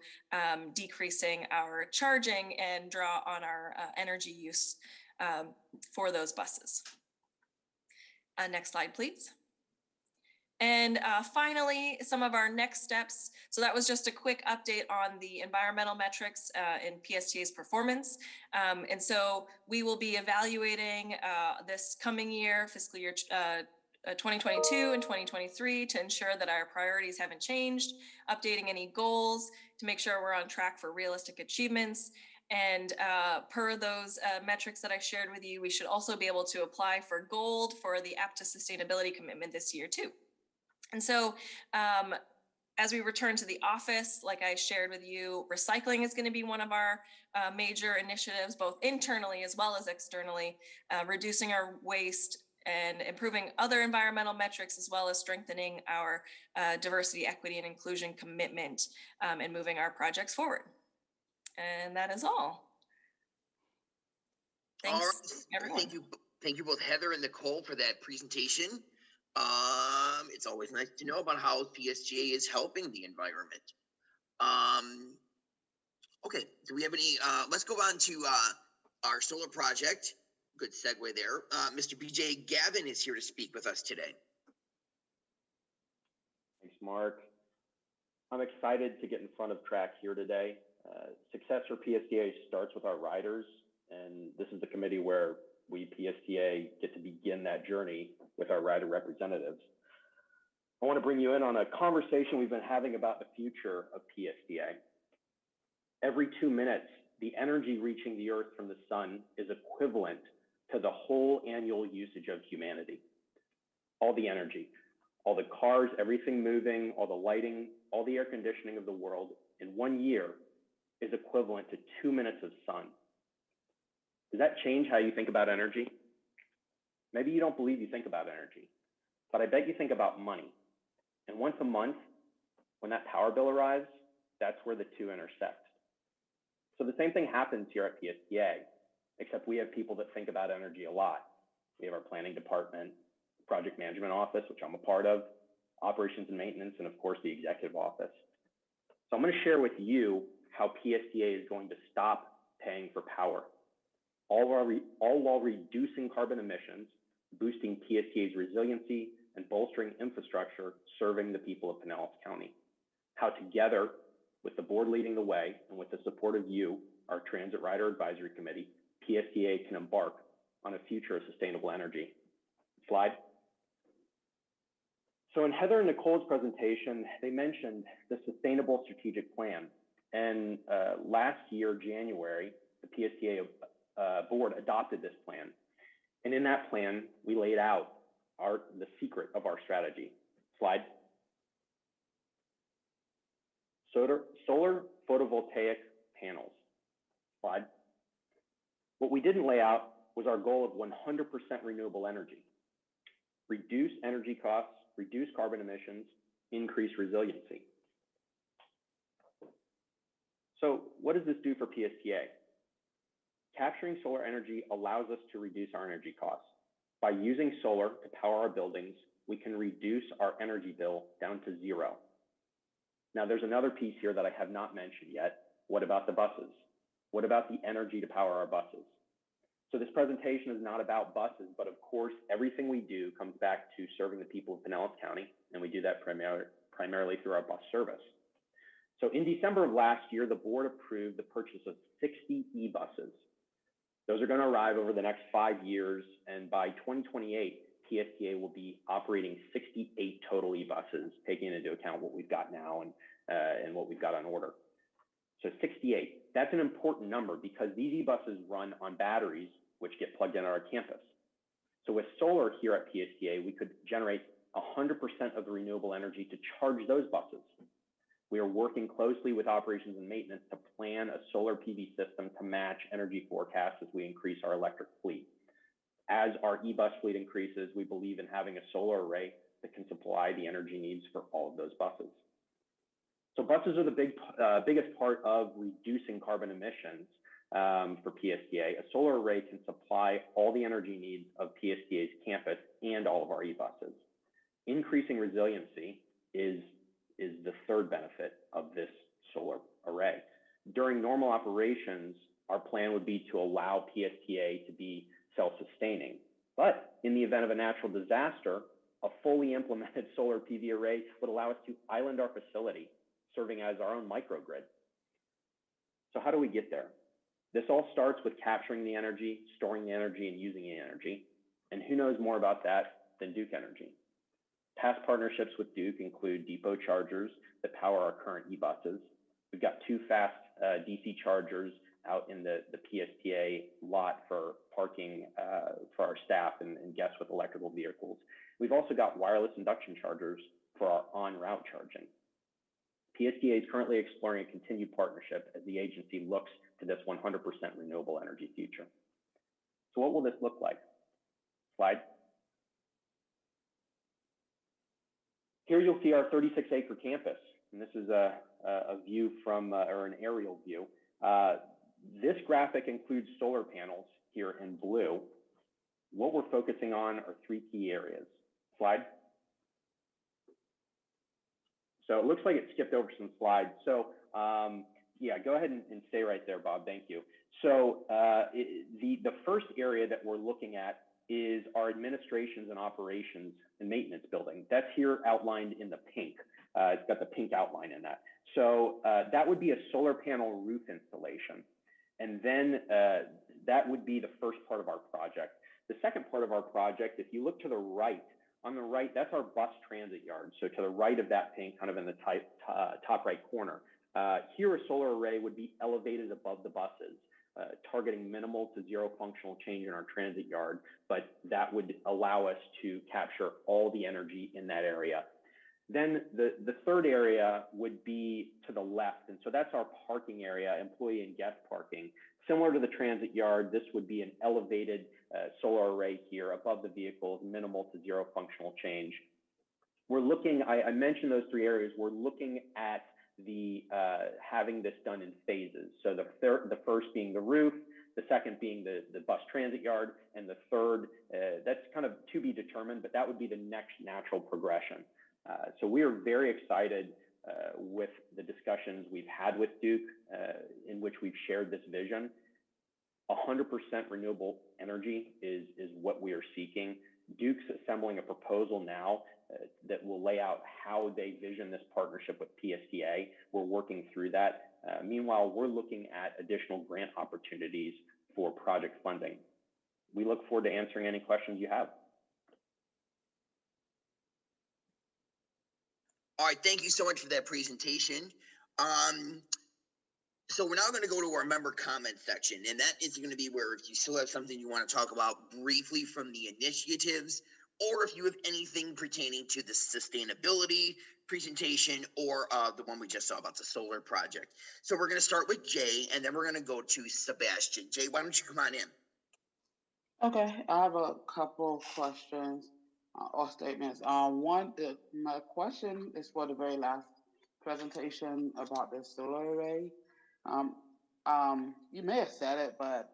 decreasing our charging and draw on our energy use for those buses. Next slide, please. And finally, some of our next steps. So that was just a quick update on the environmental metrics in PSTA's performance. And so we will be evaluating this coming year, fiscal year 2022 and 2023, to ensure that our priorities haven't changed, updating any goals to make sure we're on track for realistic achievements. And per those metrics that I shared with you, we should also be able to apply for gold for the Apta sustainability commitment this year too. And so as we return to the office, like I shared with you, recycling is going to be one of our major initiatives, both internally as well as externally, reducing our waste and improving other environmental metrics, as well as strengthening our diversity, equity, and inclusion commitment and moving our projects forward. And that is all. Thanks, everyone. Thank you both Heather and Nicole for that presentation. It's always nice to know about how PSGA is helping the environment. Okay, do we have any, let's go on to our solar project. Good segue there. Mr. BJ Gavin is here to speak with us today. Thanks, Mark. I'm excited to get in front of TRAC here today. Success for PSTA starts with our riders, and this is the committee where we PSTA get to begin that journey with our rider representatives. I want to bring you in on a conversation we've been having about the future of PSTA. Every 2 minutes, the energy reaching the Earth from the sun is equivalent to the whole annual usage of humanity. All the energy, all the cars, everything moving, all the lighting, all the air conditioning of the world in 1 year is equivalent to 2 minutes of sun. Does that change how you think about energy? Maybe you don't believe you think about energy, but I bet you think about money. And once a month, when that power bill arrives, that's where the two intersect. So the same thing happens here at PSTA, except we have people that think about energy a lot. We have our planning department, project management office, which I'm a part of, operations and maintenance, and of course the executive office. So I'm going to share with you how PSTA is going to stop paying for power, all while reducing carbon emissions, boosting PSTA's resiliency, and bolstering infrastructure serving the people of Pinellas County. How together, with the board leading the way and with the support of you, our Transit Rider Advisory Committee, PSTA can embark on a future of sustainable energy. Slide. So in Heather and Nicole's presentation, they mentioned the Sustainable Strategic Plan. And last year, January, the PSTA board adopted this plan. And in that plan, we laid out the secret of our strategy. Slide. Solar photovoltaic panels. Slide. What we didn't lay out was our goal of 100% renewable energy. Reduce energy costs, reduce carbon emissions, increase resiliency. So what does this do for PSTA? Capturing solar energy allows us to reduce our energy costs. By using solar to power our buildings, we can reduce our energy bill down to zero. Now, there's another piece here that I have not mentioned yet. What about the buses? What about the energy to power our buses? So this presentation is not about buses, but of course, everything we do comes back to serving the people of Pinellas County, and we do that primarily through our bus service. So in December of last year, the board approved the purchase of 60 e-buses. Those are going to arrive over the next 5 years, and by 2028, PSTA will be operating 68 total e-buses, taking into account what we've got now and what we've got on order. So 68, that's an important number because these e-buses run on batteries, which get plugged in at our campus. So with solar here at PSTA, we could generate 100% of the renewable energy to charge those buses. We are working closely with operations and maintenance to plan a solar PV system to match energy forecasts as we increase our electric fleet. As our e-bus fleet increases, we believe in having a solar array that can supply the energy needs for all of those buses. So buses are the biggest part of reducing carbon emissions for PSTA. A solar array can supply all the energy needs of PSTA's campus and all of our e-buses. Increasing resiliency is the third benefit of this solar array. During normal operations, our plan would be to allow PSTA to be self-sustaining. But in the event of a natural disaster, a fully implemented solar PV array would allow us to island our facility, serving as our own microgrid. So how do we get there? This all starts with capturing the energy, storing the energy, and using the energy. And who knows more about that than Duke Energy? Past partnerships with Duke include depot chargers that power our current e-buses. We've got 2 fast DC chargers out in the PSTA lot for parking for our staff and guests with electrical vehicles. We've also got wireless induction chargers for our en-route charging. PSTA is currently exploring a continued partnership as the agency looks to this 100% renewable energy future. So what will this look like? Slide. Here you'll see our 36-acre campus, and this is a view from, or an aerial view. This graphic includes solar panels here in blue. What we're focusing on are 3 key areas. Slide. So it looks like it skipped over some slides. So yeah, go ahead and stay right there, Bob. Thank you. So the first area that we're looking at is our administrations and operations and maintenance building. That's here outlined in the pink. It's got the pink outline in that. So that would be a solar panel roof installation. And then that would be the first part of our project. The second part of our project, if you look to the right, on the right, that's our bus transit yard. So to the right of that pink, kind of in the top right corner. Here, a solar array would be elevated above the buses, targeting minimal to zero functional change in our transit yard, but that would allow us to capture all the energy in that area. Then the third area would be to the left, and so that's our parking area, employee and guest parking. Similar to the transit yard, this would be an elevated solar array here above the vehicles, minimal to zero functional change. We're looking, I mentioned those 3 areas, we're looking at the having this done in phases. So the first being the roof, the second being the bus transit yard, and the third, that's kind of to be determined, but that would be the next natural progression. So we are very excited with the discussions we've had with Duke, in which we've shared this vision. 100% renewable energy is what we are seeking. Duke's assembling a proposal now that will lay out how they vision this partnership with PSTA. We're working through that. Meanwhile, we're looking at additional grant opportunities for project funding. We look forward to answering any questions you have. All right, thank you so much for that presentation. So we're now going to go to our member comment section, and that is going to be where if you still have something you want to talk about briefly from the initiatives, or if you have anything pertaining to the sustainability presentation or the one we just saw about the solar project. So we're going to start with Jay, and then we're going to go to Sebastian. Jay, why don't you come on in? Okay, I have a couple questions or statements. My question is for the very last presentation about the solar array. You may have said it, but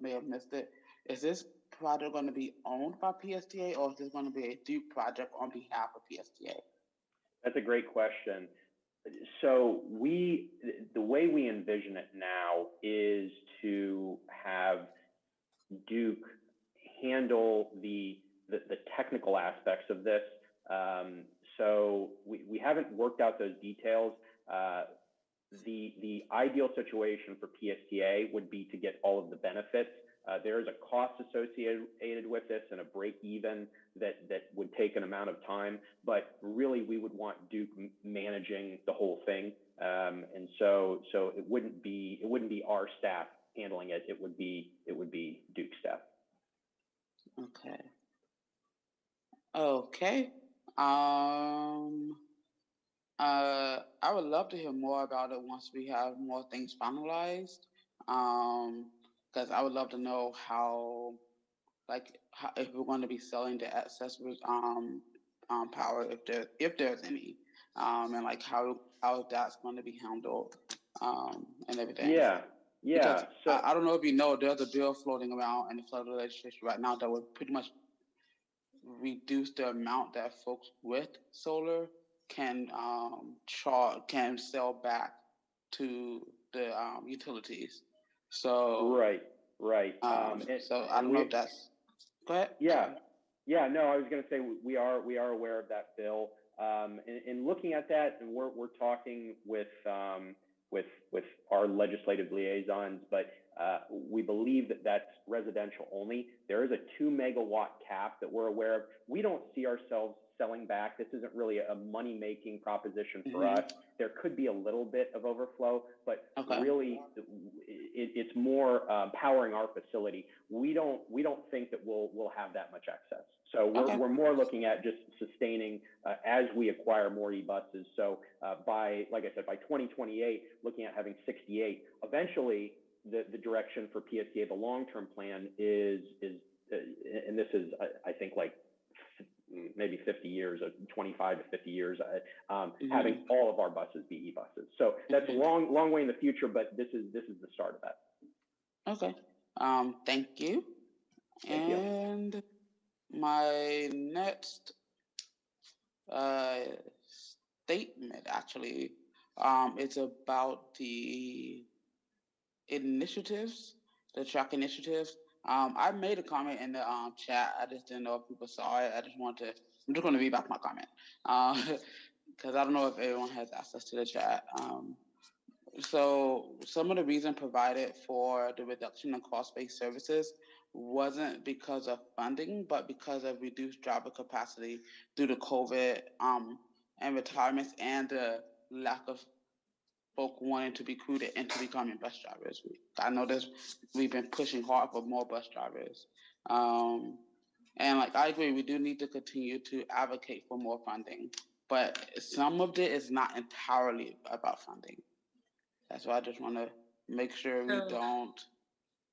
may have missed it. Is this project going to be owned by PSTA, or is this going to be a Duke project on behalf of PSTA? That's a great question. So the way we envision it now is to have Duke handle the technical aspects of this. So we haven't worked out those details. The ideal situation for PSTA would be to get all of the benefits. There is a cost associated with this and a break even that would take an amount of time, but really we would want Duke managing the whole thing. And so it wouldn't be our staff handling it. It would be Duke staff. Okay. Okay. I would love to hear more about it once we have more things finalized. Because I would love to know how if we're going to be selling the excess power, if there's any, and like how that's going to be handled, and everything. Yeah. Because so I don't know if you know, there's a bill floating around in the federal legislation right now that would pretty much reduce the amount that folks with solar can sell back to the utilities. So right. So I don't know if that's. Go ahead. Yeah. No, I was going to say we are aware of that bill. In looking at that, and we're talking with our legislative liaisons, but we believe that that's residential only. There is a 2 megawatt cap that we're aware of. We don't see ourselves selling back. This isn't really a money-making proposition for us. There could be a little bit of overflow, but really it's more powering our facility. We don't think that we'll have that much excess. So we're more looking at just sustaining as we acquire more e-buses. So like I said, by 2028, looking at having 68, eventually the direction for PSTA, the long-term plan is, and this is, I think, like maybe 50 years, 25 to 50 years, having all of our buses be e-buses. So that's a long way in the future, but this is the start of that. Okay. Thank you. Thank you. My next statement actually is about the initiatives, the TRAC initiatives. I made a comment in the chat. I just didn't know if people saw it. I'm just going to read back my comment because I don't know if everyone has access to the chat. So some of the reason provided for the reduction in cost-based services wasn't because of funding, but because of reduced driver capacity due to COVID and retirements and the lack of folk wanting to be recruited into becoming bus drivers. I know we've been pushing hard for more bus drivers. And like I agree, we do need to continue to advocate for more funding, but some of it is not entirely about funding. That's why I just want to make sure we don't.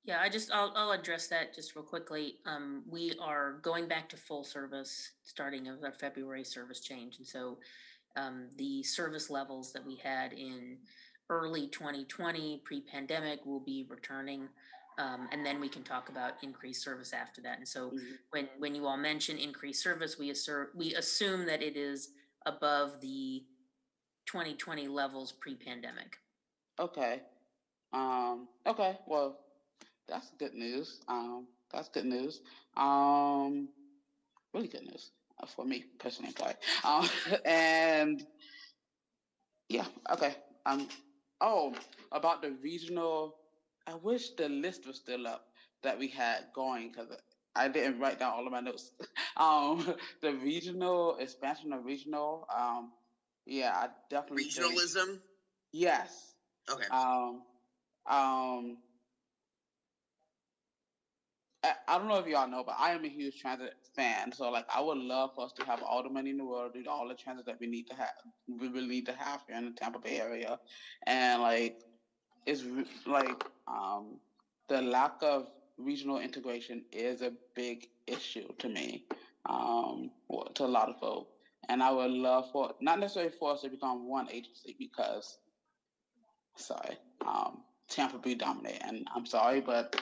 Yeah, I'll address that just real quickly. We are going back to full service starting of our February service change. And so the service levels that we had in early 2020 pre-pandemic will be returning. And then we can talk about increased service after that. And so when you all mention increased service, we assume that it is above the 2020 levels pre-pandemic. Okay. Okay. Well, that's good news. That's good news. Really good news for me personally. And yeah. Okay. About the regional. I wish the list was still up that we had going because I didn't write down all of my notes. The regional expansion of regional. Yeah, I definitely regionalism. Yes. Okay. I don't know if y'all know, but I am a huge transit fan. So, like, I would love for us to have all the money in the world, do all the transit that we need to have. We really need to have here in the Tampa Bay area, and like, it's like the lack of regional integration is a big issue to me, to a lot of folks. And I would love for, not necessarily for us to become one agency because, sorry, Tampa be dominant. And I'm sorry, but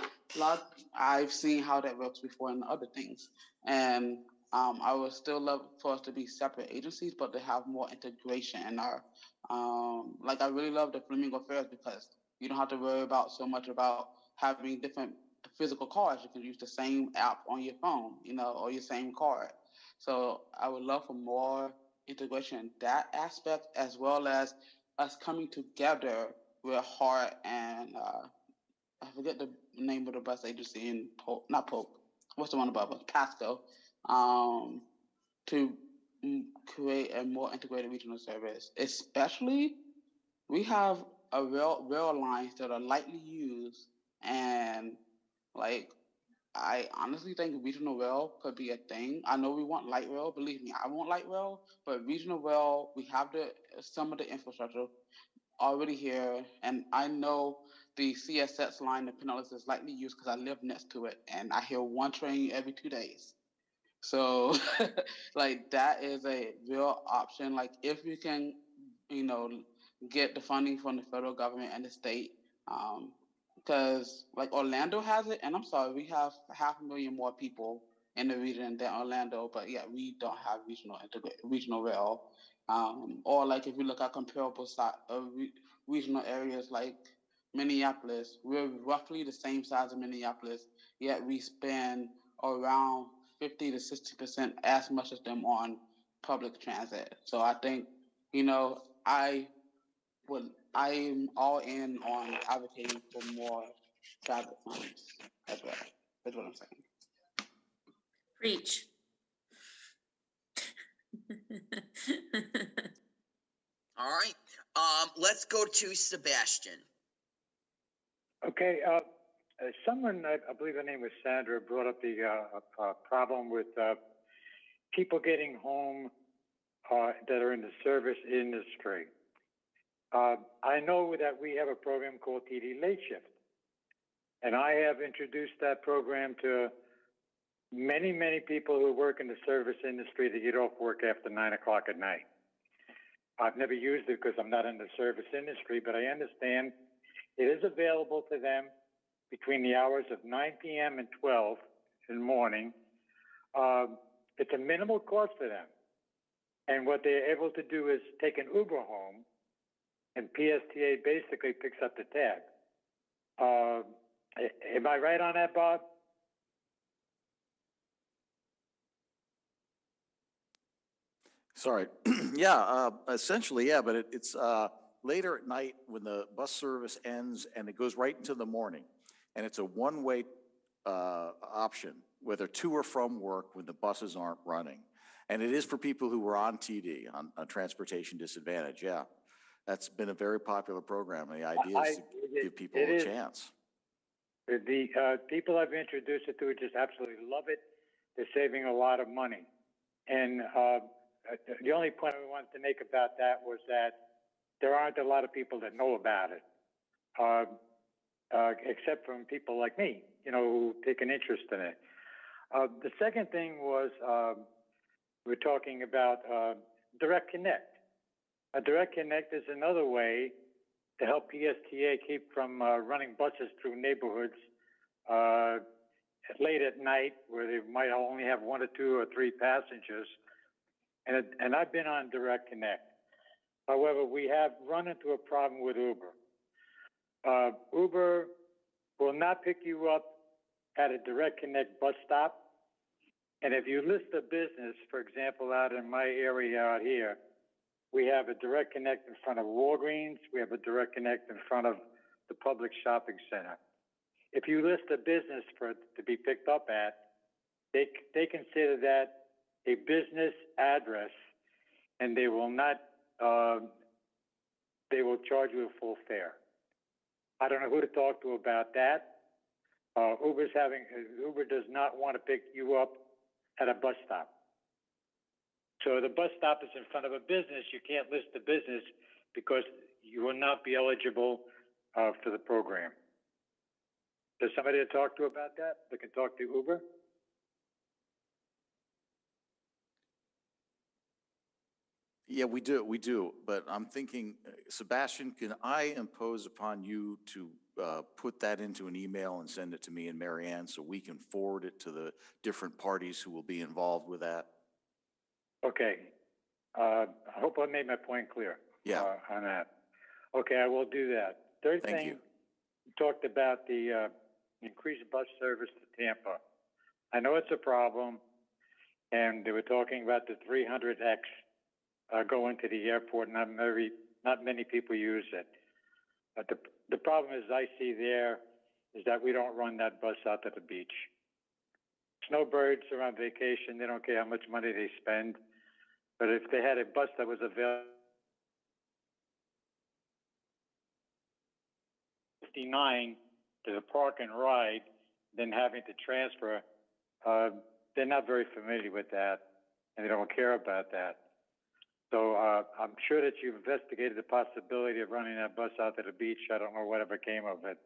I've seen how that works before in other things. And I would still love for us to be separate agencies, but to have more integration in our, like I really love the Flamingo Fairs because you don't have to worry about so much about having different physical cards. You can use the same app on your phone, you know, or your same card. So I would love for more integration in that aspect, as well as us coming together with Hart and I forget the name of the bus agency in Polk, not Polk. What's the one above us? Pasco. To create a more integrated regional service. Especially, we have a rail lines that are lightly used, and like I honestly think regional rail could be a thing. I know we want light rail. Believe me, I want light rail, but regional rail, we have some of the infrastructure already here, and I know the CSX line, the Pinellas, is lightly used because I live next to it, and I hear one train every 2 days. So, like, that is a real option. Like, if we can, you know, get the funding from the federal government and the state, because, like, Orlando has it, and I'm sorry, we have 500,000 more people in the region than Orlando, but yeah, we don't have regional rail. Or, like, if you look at comparable regional areas like Minneapolis, we're roughly the same size as Minneapolis, yet we spend around 50 to 60% as much as them on public transit. So I think, you know, I'm all in on advocating for more transit funds as well. That's what I'm saying. Preach. All right. Let's go to Sebastian. Okay. Someone, I believe her name was Sandra, brought up the problem with people getting home that are in the service industry. I know that we have a program called TD Late Shift, and I have introduced that program to many, many people who work in the service industry to get off work after 9 o'clock at night. I've never used it because I'm not in the service industry, but I understand it is available to them between the hours of 9 p.m. and 12 in the morning. It's a minimal cost for them. And what they're able to do is take an Uber home, and PSTA basically picks up the tab. Am I right on that, Bob? Sorry. Yeah, essentially, yeah, but it's later at night when the bus service ends and it goes right into the morning. And it's a one-way option, whether to or from work when the buses aren't running. And it is for people who were on TD, on transportation disadvantage, yeah. That's been a very popular program, and the idea is to give people a chance. The people I've introduced it to just absolutely love it. They're saving a lot of money. And the only point I wanted to make about that was that there aren't a lot of people that know about it, except from people like me, you know, who take an interest in it. The second thing was we're talking about Direct Connect. A Direct Connect is another way to help PSTA keep from running buses through neighborhoods late at night where they might only have 1 or 2 or 3 passengers. And I've been on Direct Connect. However, we have run into a problem with Uber. Uber will not pick you up at a Direct Connect bus stop. And if you list a business, for example, out in my area out here, we have a Direct Connect in front of Walgreens. We have a Direct Connect in front of the public shopping center. If you list a business for it to be picked up at, they consider that a business address, and they will not. They will charge you a full fare. I don't know who to talk to about that. Uber does not want to pick you up at a bus stop. So the bus stop is in front of a business. You can't list the business because you will not be eligible for the program. There's somebody to talk to about that that can talk to Uber? Yeah, we do. But I'm thinking, Sebastian, can I impose upon you to put that into an email and send it to me and Mary Ann so we can forward it to the different parties who will be involved with that? Okay. I hope I made my point clear. Yeah. On that. Okay, I will do that. Third Thank thing, you. you talked about the increased bus service to Tampa. I know it's a problem, and they were talking about the 300X going to the airport. Not many people use it. But the problem is I see there is that we don't run that bus out to the beach. Snowbirds are on vacation. They don't care how much money they spend. But if they had a bus that was available, 59 to the park and ride, then having to transfer, they're not very familiar with that, and they don't care about that. So I'm sure that you've investigated the possibility of running that bus out to the beach. I don't know whatever came of it,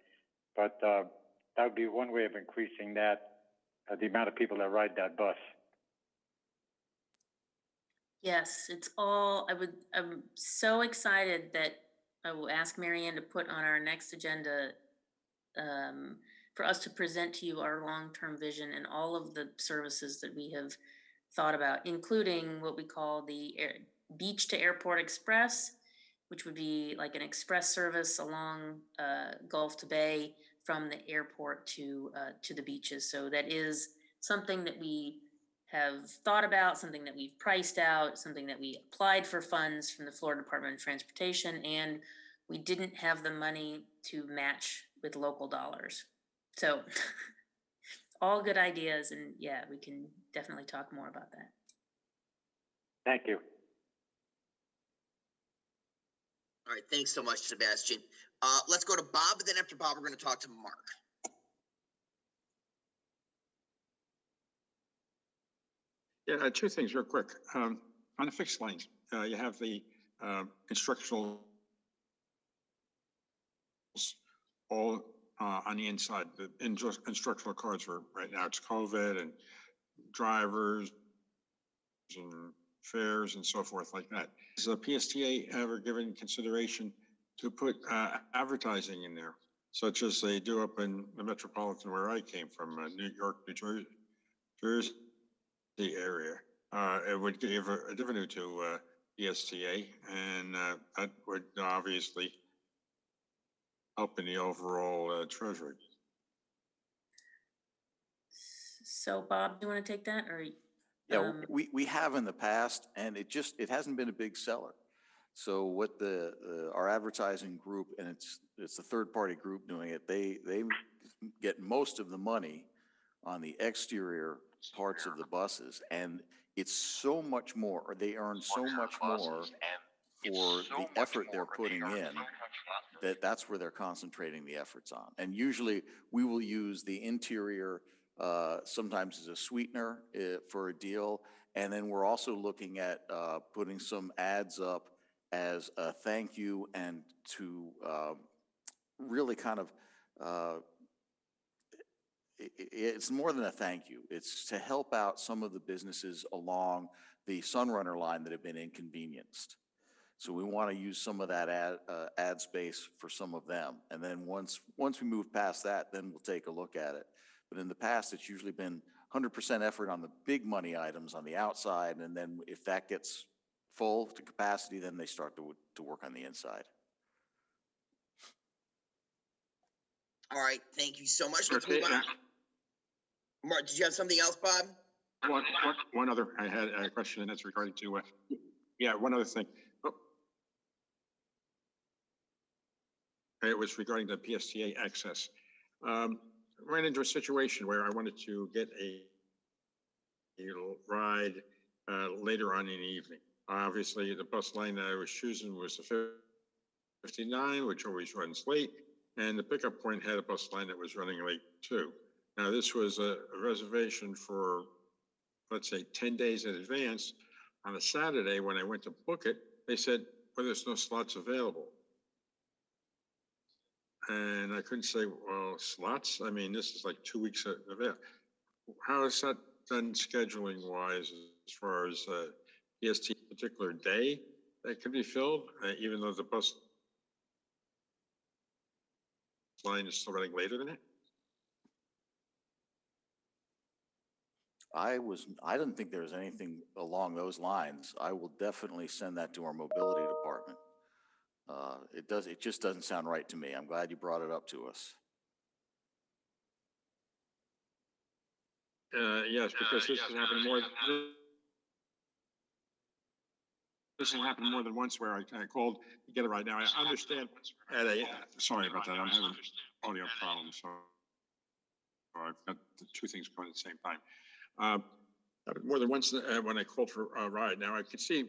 but that would be one way of increasing that, the amount of people that ride that bus. Yes, it's all, I'm so excited that I will ask Mary Ann to put on our next agenda for us to present to you our long-term vision and all of the services that we have thought about, including what we call the Beach to Airport Express, which would be like an express service along Gulf to Bay from the airport to the beaches. So that is something that we have thought about, something that we've priced out, something that we applied for funds from the Florida Department of Transportation, and we didn't have the money to match with local dollars. So all good ideas, and yeah, we can definitely talk more about that. Thank you. All right, thanks so much, Sebastian. Let's go to Bob, and then after Bob, we're going to talk to Mark. Yeah, two things real quick. On the fixed lanes, you have the instructional all on the inside. The instructional cards were right now. It's COVID and drivers and fares and so forth like that. Has the PSTA ever given consideration to put advertising in there, such as they do up in the metropolitan where I came from, New York, New Jersey area? It would give a dividend to PSTA, and that would obviously help in the overall treasury. So Bob, do you want to take that, or? Yeah, we have in the past, and it hasn't been a big seller. So what our advertising group, and it's the third party group doing it, they get most of the money on the exterior parts of the buses, and it's so much more, or they earn so much more for the effort they're putting in, that's where they're concentrating the efforts on. And usually we will use the interior sometimes as a sweetener for a deal. And then we're also looking at putting some ads up as a thank you and to really kind of, it's more than a thank you. It's to help out some of the businesses along the Sunrunner line that have been inconvenienced. So we want to use some of that ad space for some of them. And then once we move past that, then we'll take a look at it. But in the past, it's usually been 100% effort on the big money items on the outside. And then if that gets full to capacity, then they start to work on the inside. All right, thank you so much. Let's move on. Mark, did you have something else, Bob? One other, I had a question, and that's regarding to, one other thing. It was regarding the PSTA access. Ran into a situation where I wanted to get a ride later on in the evening. Obviously, the bus line that I was choosing was the 59, which always runs late, and the pickup point had a bus line that was running late too. Now, this was a reservation for, let's say, 10 days in advance. On a Saturday, when I went to book it, they said, well, there's no slots available. And I couldn't say, well, slots? I mean, this is like 2 weeks of it. How is that done scheduling wise as far as PST particular day? that could be filled, even though the bus line is still running later than it? I didn't think there was anything along those lines. I will definitely send that to our mobility department. It just doesn't sound right to me. I'm glad you brought it up to us. Yes, because this has happened more. This has happened more than once where I called to get it right now. I understand. Sorry about that. I'm having audio problems, so I've got the two things going at the same time. More than once when I called for a ride. Now I could see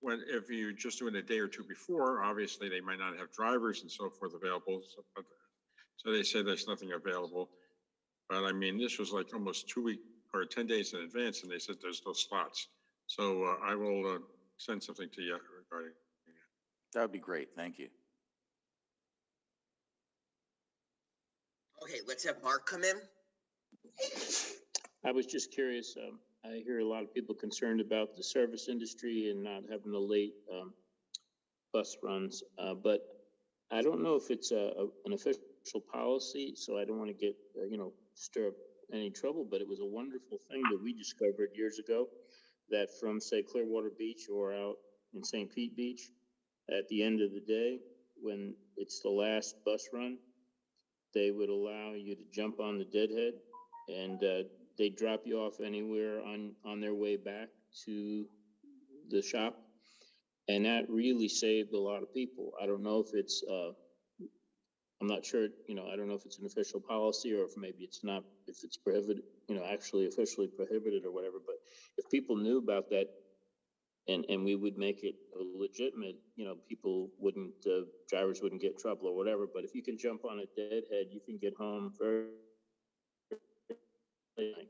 if you're just doing a day or two before, obviously they might not have drivers and so forth available. So they say there's nothing available. But I mean, this was like almost 2 weeks or 10 days in advance, and they said there's no slots. So I will send something to you regarding that. Would be great. Thank you. Okay, let's have Mark come in. I was just curious. I hear a lot of people concerned about the service industry and not having the late bus runs, but I don't know if it's an official policy, so I don't want to get stir up any trouble. But it was a wonderful thing that we discovered years ago, that from say Clearwater Beach or out in St. Pete Beach, at the end of the day, when it's the last bus run, they would allow you to jump on the deadhead, and they drop you off anywhere on their way back to the shop. And that really saved a lot of people. I don't know if it's, I'm not sure, I don't know if it's an official policy or if maybe it's not, if it's prohibited, actually officially prohibited or whatever. But if people knew about that and we would make it legitimate, people wouldn't, drivers wouldn't get trouble or whatever. But if you can jump on a deadhead, you can get home very late.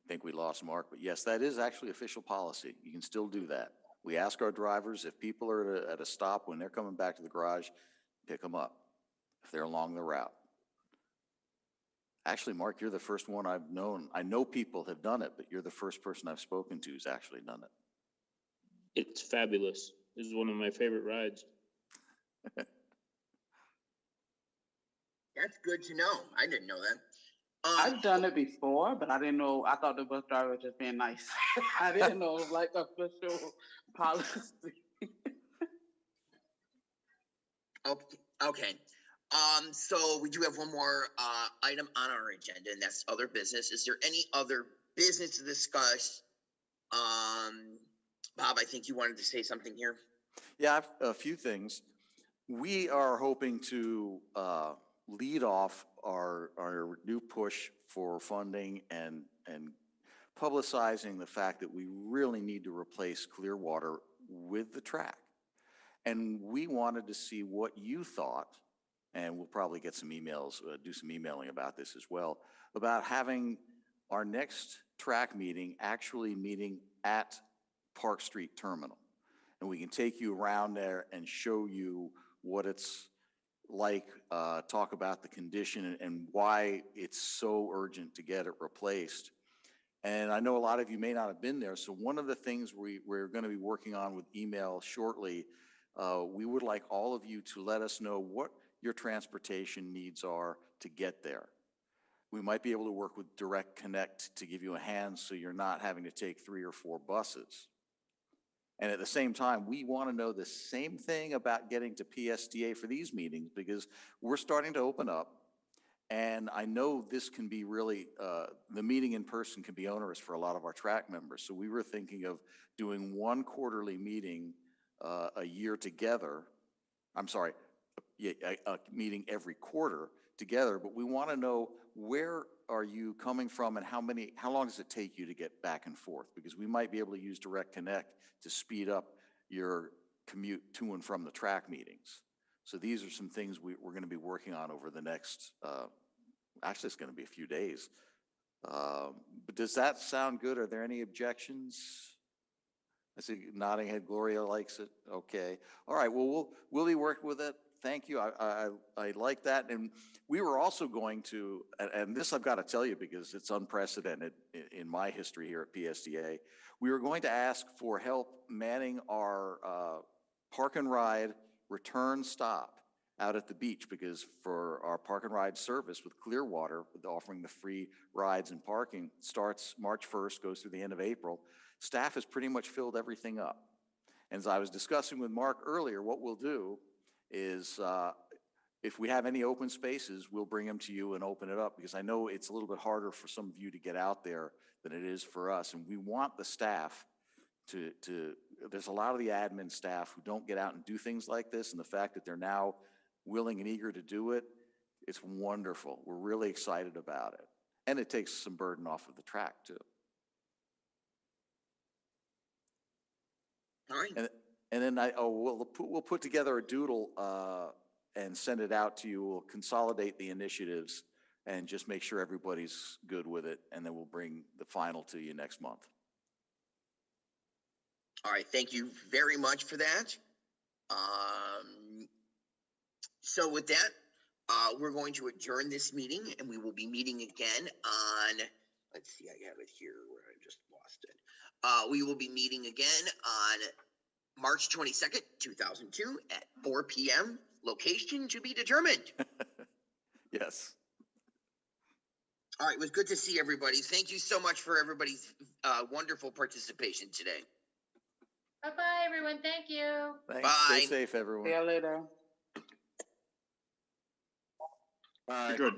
I think we lost Mark, but yes, that is actually official policy. You can still do that. We ask our drivers if people are at a stop when they're coming back to the garage, pick them up if they're along the route. Actually, Mark, you're the first one I've known. I know people have done it, but you're the first person I've spoken to who's actually done it. It's fabulous. This is one of my favorite rides. That's good to know. I didn't know that. I've done it before, but I didn't know. I thought the bus driver was just being nice. I didn't know it was like official policy. Okay. So we do have one more item on our agenda, and that's other business. Is there any other business to discuss? Bob, I think you wanted to say something here. Yeah, I've a few things. We are hoping to lead off our new push for funding and publicizing the fact that we really need to replace Clearwater with the TRAC. And we wanted to see what you thought, and we'll probably get some emails, do some emailing about this as well, about having our next TRAC meeting actually meeting at Park Street Terminal. And we can take you around there and show you what it's like, talk about the condition and why it's so urgent to get it replaced. And I know a lot of you may not have been there, so one of the things we're going to be working on with email shortly, we would like all of you to let us know what your transportation needs are to get there. We might be able to work with Direct Connect to give you a hand so you're not having to take 3 or 4 buses. And at the same time, we want to know the same thing about getting to PSTA for these meetings, because we're starting to open up. And I know this can be really, the meeting in person can be onerous for a lot of our TRAC members. So we were thinking of doing one quarterly meeting a year together. I'm sorry, a meeting every quarter together. But we want to know, where are you coming from and how long does it take you to get back and forth? Because we might be able to use Direct Connect to speed up your commute to and from the TRAC meetings. So these are some things we're going to be working on over the next, actually it's going to be a few days. But does that sound good? Are there any objections? I see nodding head. Gloria likes it. Okay. All right. Well, we'll be working with it thank you. I like that. And we were also going to, and this I've got to tell you because it's unprecedented in my history here at PSTA. We were going to ask for help manning our park and ride return stop out at the beach, because for our park and ride service with Clearwater, with offering the free rides and parking, starts March 1st, goes through the end of April. Staff has pretty much filled everything up. And as I was discussing with Mark earlier, what we'll do is if we have any open spaces, we'll bring them to you and open it up, because I know it's a little bit harder for some of you to get out there than it is for us. And we want the staff to there's a lot of the admin staff who don't get out and do things like this, and the fact that they're now willing and eager to do it, it's wonderful. We're really excited about it. And it takes some burden off of the track too. All right. And then we'll put together a doodle and send it out to you. We'll consolidate the initiatives and just make sure everybody's good with it. And then we'll bring the final to you next month. All right, thank you very much for that. So with that, we're going to adjourn this meeting, and we will be meeting again on, let's see, I have it here where I just lost it. We will be meeting again on March 22nd, 2002 at 4 p.m. Location to be determined. Yes. All right, it was good to see everybody. Thank you so much for everybody's wonderful participation today. Bye-bye, everyone. Thank you. Thanks. Bye. Stay safe, everyone. See you later. Good. Good.